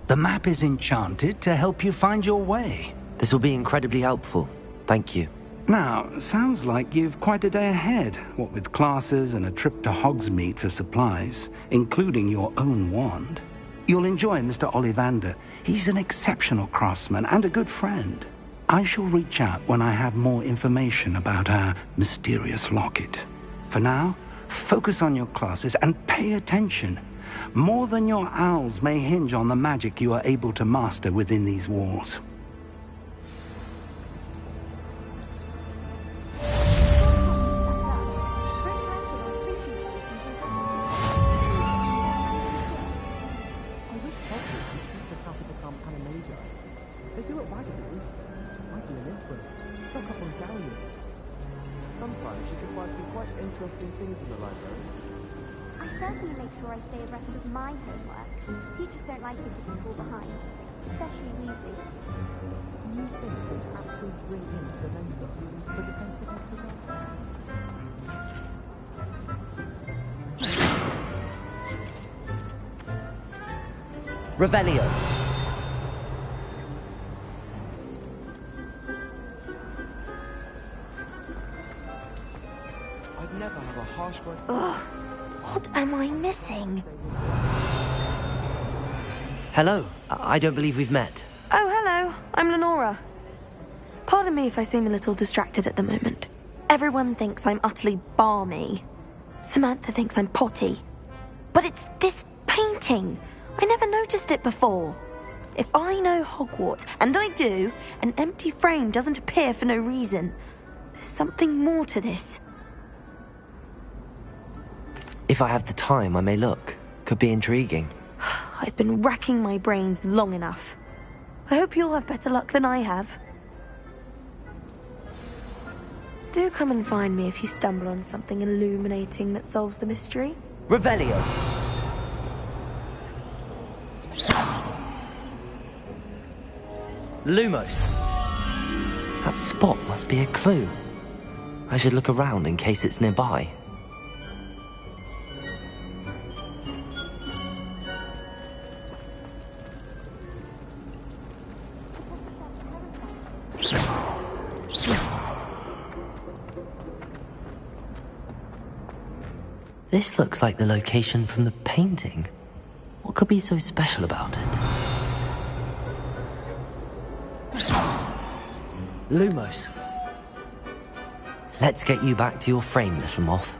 The map is enchanted to help you find your way. This will be incredibly helpful. Thank you. Now, sounds like you've quite a day ahead, what with classes and a trip to Hogsmeade for supplies, including your own wand. You'll enjoy Mr. Ollivander. He's an exceptional craftsman and a good friend. I shall reach out when I have more information about our mysterious locket. For now, focus on your classes and pay attention. More than your owls may hinge on the magic you are able to master within these walls. Interesting things in the library. I certainly make sure I stay abreast of my homework. Teachers don't like it if you fall behind, especially music. Do you think they actually bring in Samantha for the sense of Revelio. Never have a harsh word. Ugh, what am I missing? Hello. I don't believe we've met. Oh, hello. I'm Lenora. Pardon me if I seem a little distracted at the moment. Everyone thinks I'm utterly balmy. Samantha thinks I'm potty. But it's this painting. I never noticed it before. If I know Hogwarts, and I do, an empty frame doesn't appear for no reason. There's something more to this. If I have the time, I may look. Could be intriguing. I've been racking my brains long enough. I hope you'll have better luck than I have. Do come and find me if you stumble on something illuminating that solves the mystery. Revelio. Lumos. That spot must be a clue. I should look around in case it's nearby. This looks like the location from the painting. What could be so special about it? Lumos. Let's get you back to your frame, little moth.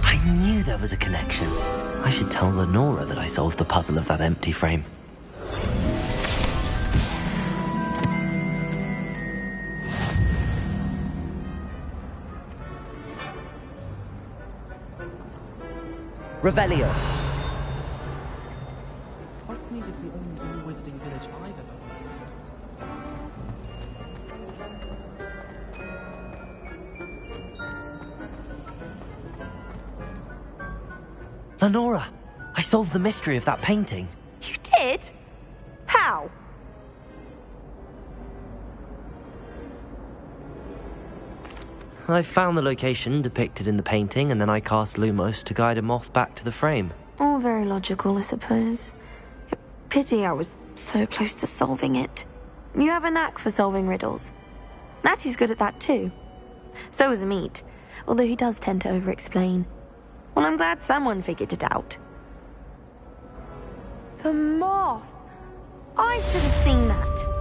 I knew there was a connection. I should tell Lenora that I solved the puzzle of that empty frame. Revelio. Hogsmeade is the only real wizarding village I've ever Lenora, I solved the mystery of that painting. You did? How? I found the location depicted in the painting, and then I cast Lumos to guide a moth back to the frame. All very logical, I suppose. Pity I was so close to solving it. You have a knack for solving riddles. Natty's good at that too. So is Meat, although he does tend to over-explain. Well, I'm glad someone figured it out. The moth! I should have seen that.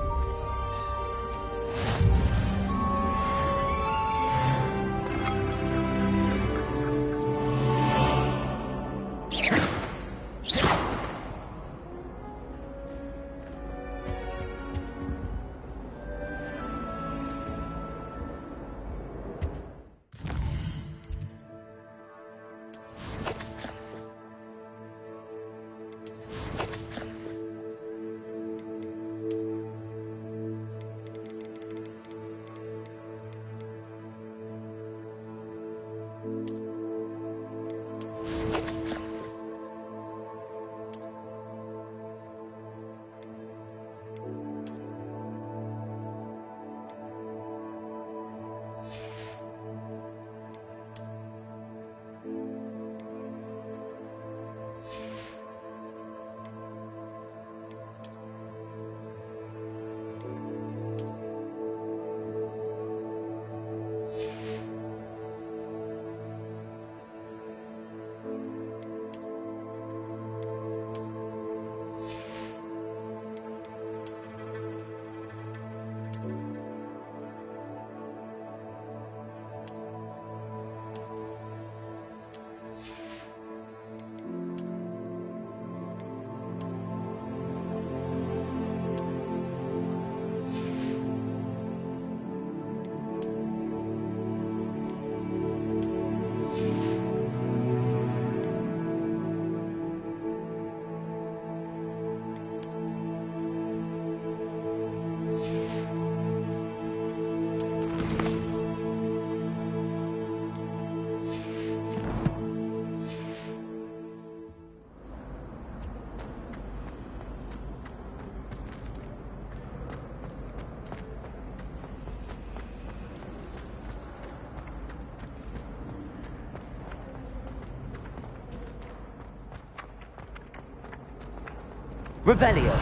Revelio.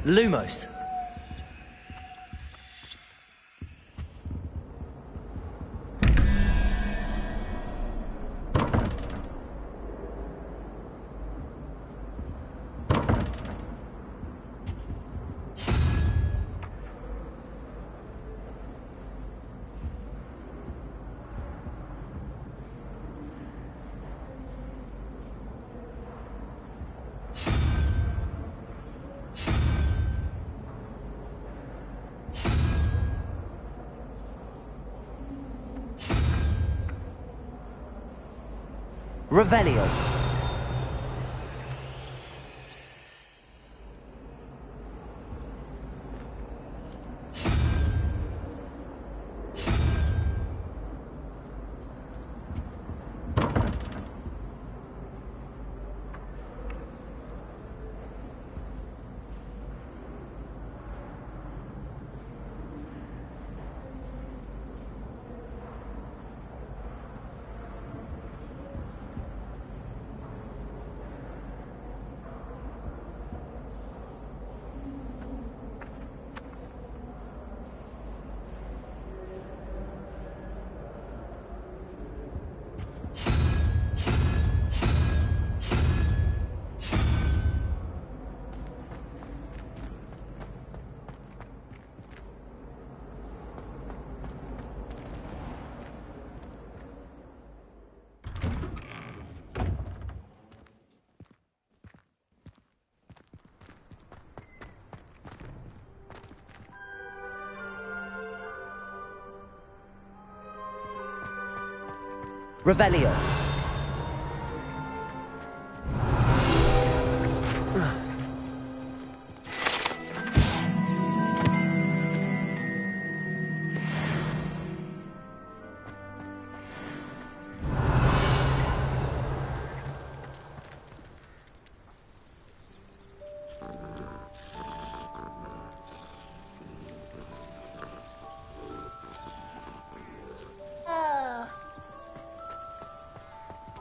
Lumos. Revelio. Revelio.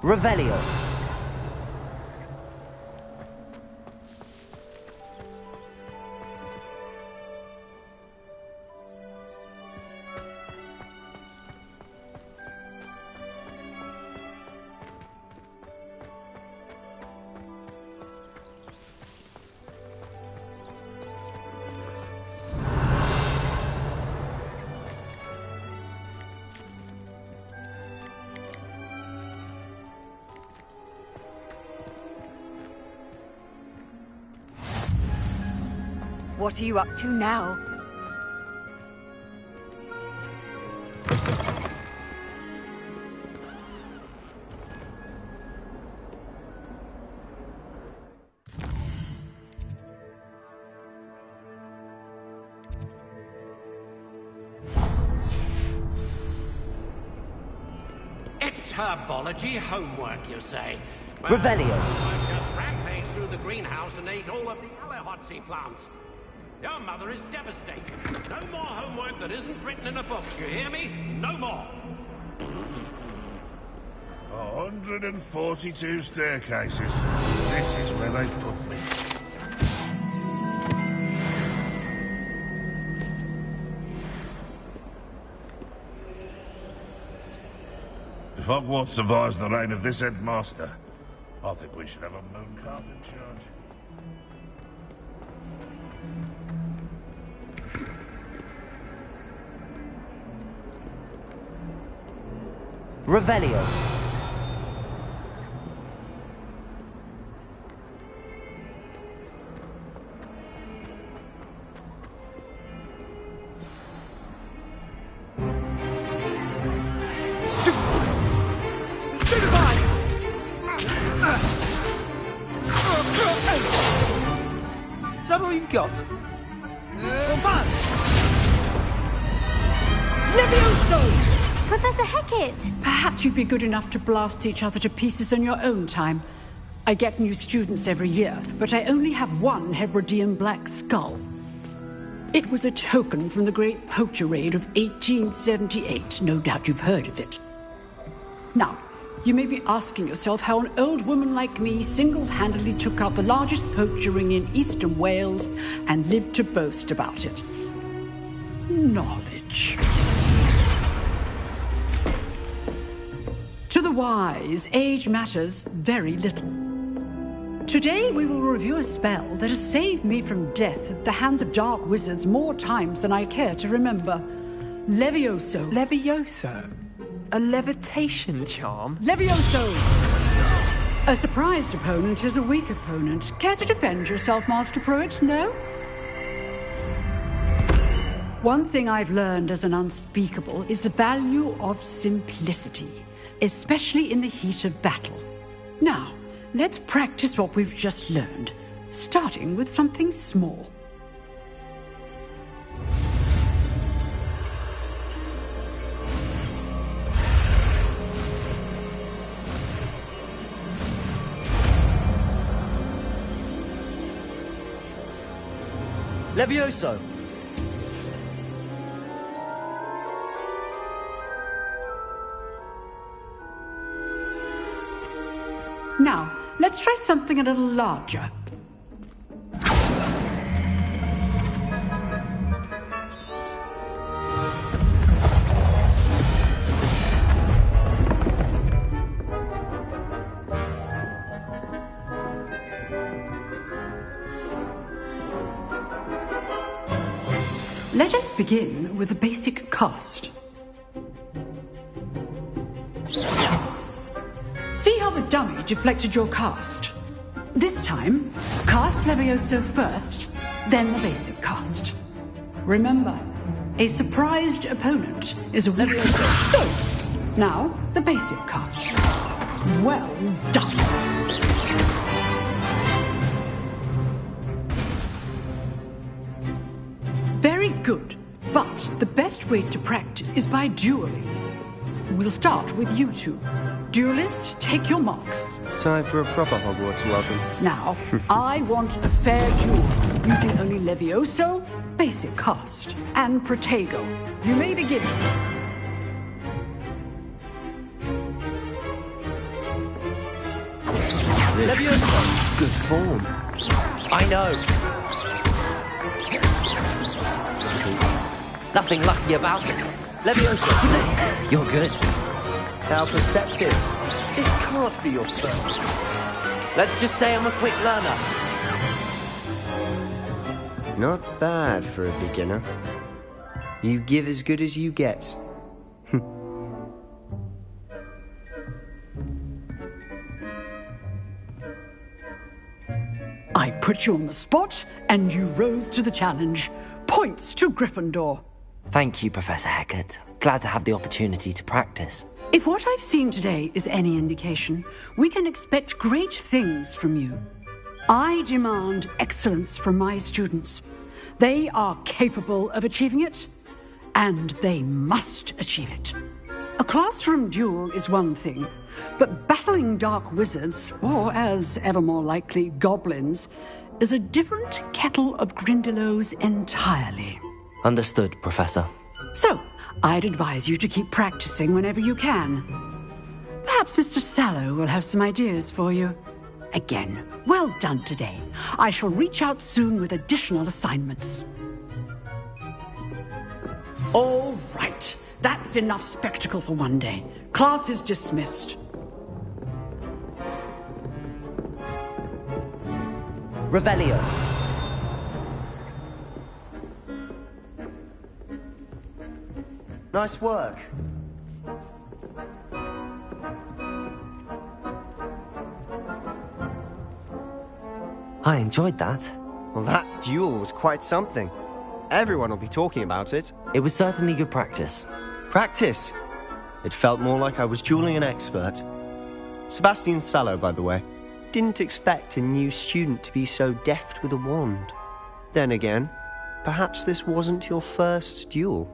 Revelio. What are you up to now? It's herbology homework, you say? Revelio. I've just rampaged through the greenhouse and ate all of the Alohotsy plants. Your mother is devastated. No more homework that isn't written in a book, you hear me? No more. 142 staircases. This is where they put me. If Hogwarts survives the reign of this headmaster, I think we should have a moon calf in charge. Revelio. Is that all you've got? Levioso! Professor Hecat! Perhaps you'd be good enough to blast each other to pieces in your own time. I get new students every year, but I only have one Hebridean black skull. It was a token from the Great Poacher Raid of 1878. No doubt you've heard of it. Now, You may be asking yourself how an old woman like me single-handedly took out the largest poacher ring in eastern Wales and lived to boast about it. Knowledge. To the wise, age matters very little. Today we will review a spell that has saved me from death at the hands of dark wizards more times than I care to remember. Levioso. Levioso? A levitation charm? Levioso! A surprised opponent is a weak opponent. Care to defend yourself, Master Pruitt? No? One thing I've learned as an unspeakable is the value of simplicity, especially in the heat of battle. Now, let's practice what we've just learned, starting with something small. Levioso! Now, let's try something a little larger. Let us begin with the basic cast. See how the dummy deflected your cast? This time, cast Levioso first, then the basic cast. Remember, a surprised opponent is a Levioso. So, now, the basic cast. Well done. Very good, but the best way to practice is by dueling. We'll start with you two. Duelists, take your marks. Time for a proper Hogwarts welcome. Now, I want a fair duel, using only Levioso, basic cast, and Protego. You may begin. Levioso! Good form. I know. Nothing lucky about it. Levioso, you're good. How perceptive. This can't be your first. Let's just say I'm a quick learner. Not bad for a beginner. You give as good as you get. I put you on the spot, and you rose to the challenge. Points to Gryffindor. Thank you, Professor Hecat. Glad to have the opportunity to practice. If what I've seen today is any indication, we can expect great things from you. I demand excellence from my students. They are capable of achieving it, and they must achieve it. A classroom duel is one thing, but battling dark wizards, or as ever more likely, goblins, is a different kettle of Grindylows entirely. Understood, Professor. So, I'd advise you to keep practicing whenever you can. Perhaps Mr. Sallow will have some ideas for you. Again, well done today. I shall reach out soon with additional assignments. All right. That's enough spectacle for one day. Class is dismissed. Revelio. Nice work. I enjoyed that. Well, that duel was quite something. Everyone will be talking about it. It was certainly good practice. Practice? It felt more like I was dueling an expert. Sebastian Sallow, by the way. Didn't expect a new student to be so deft with a wand. Then again, perhaps this wasn't your first duel.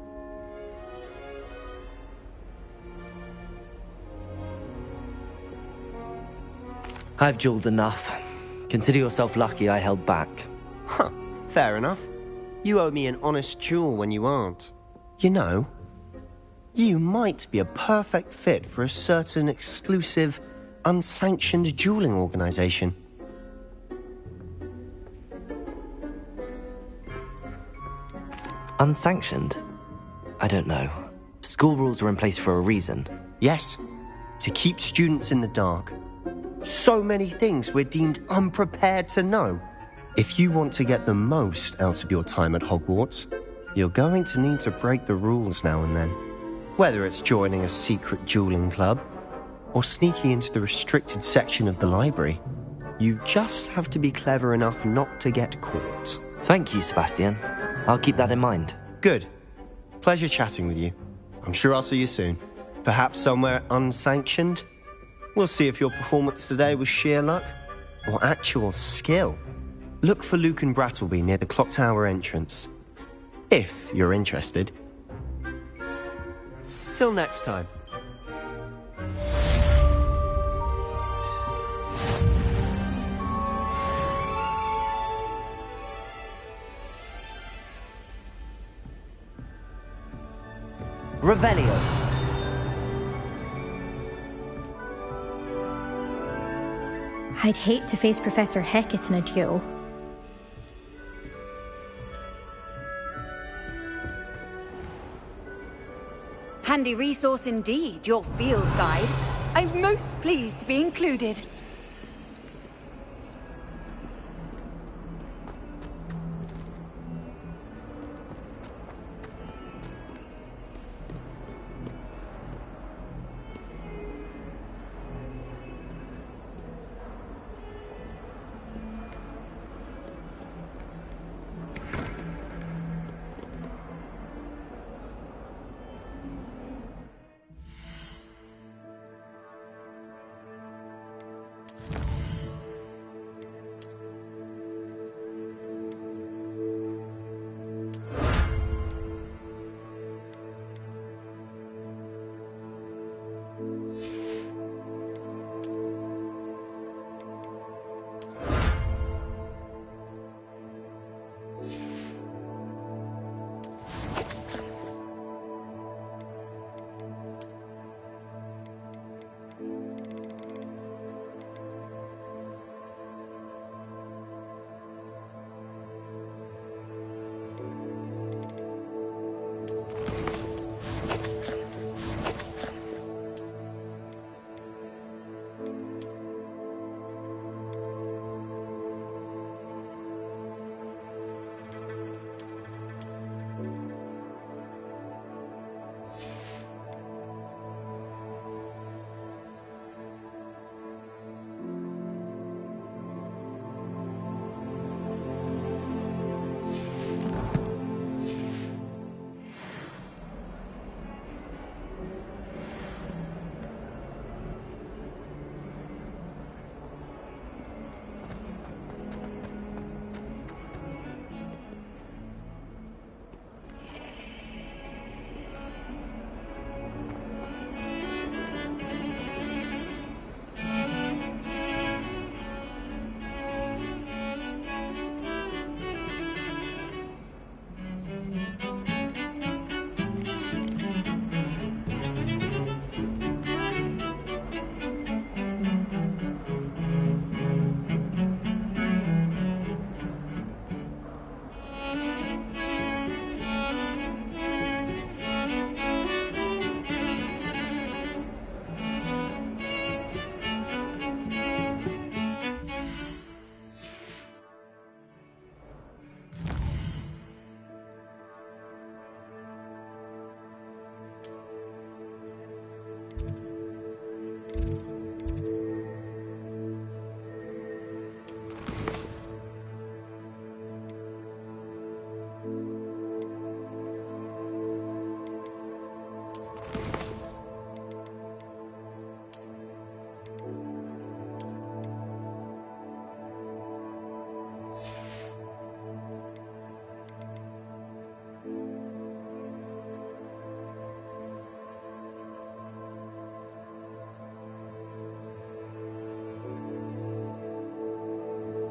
I've dueled enough. Consider yourself lucky I held back. Huh, fair enough. You owe me an honest duel when you aren't. You know, You might be a perfect fit for a certain exclusive, unsanctioned dueling organization. Unsanctioned? I don't know. School rules are in place for a reason. Yes, to keep students in the dark. So many things we're deemed unprepared to know. If you want to get the most out of your time at Hogwarts, you're going to need to break the rules now and then. Whether it's joining a secret dueling club, or sneaking into the restricted section of the library, you just have to be clever enough not to get caught. Thank you, Sebastian. I'll keep that in mind. Good. Pleasure chatting with you. I'm sure I'll see you soon. Perhaps somewhere unsanctioned? We'll see if your performance today was sheer luck or actual skill. Look for Luke and Brattleby near the clock tower entrance. If you're interested. Till next time. Revelio. I'd hate to face Professor Hecat in a duel. Handy resource indeed, your field guide. I'm most pleased to be included.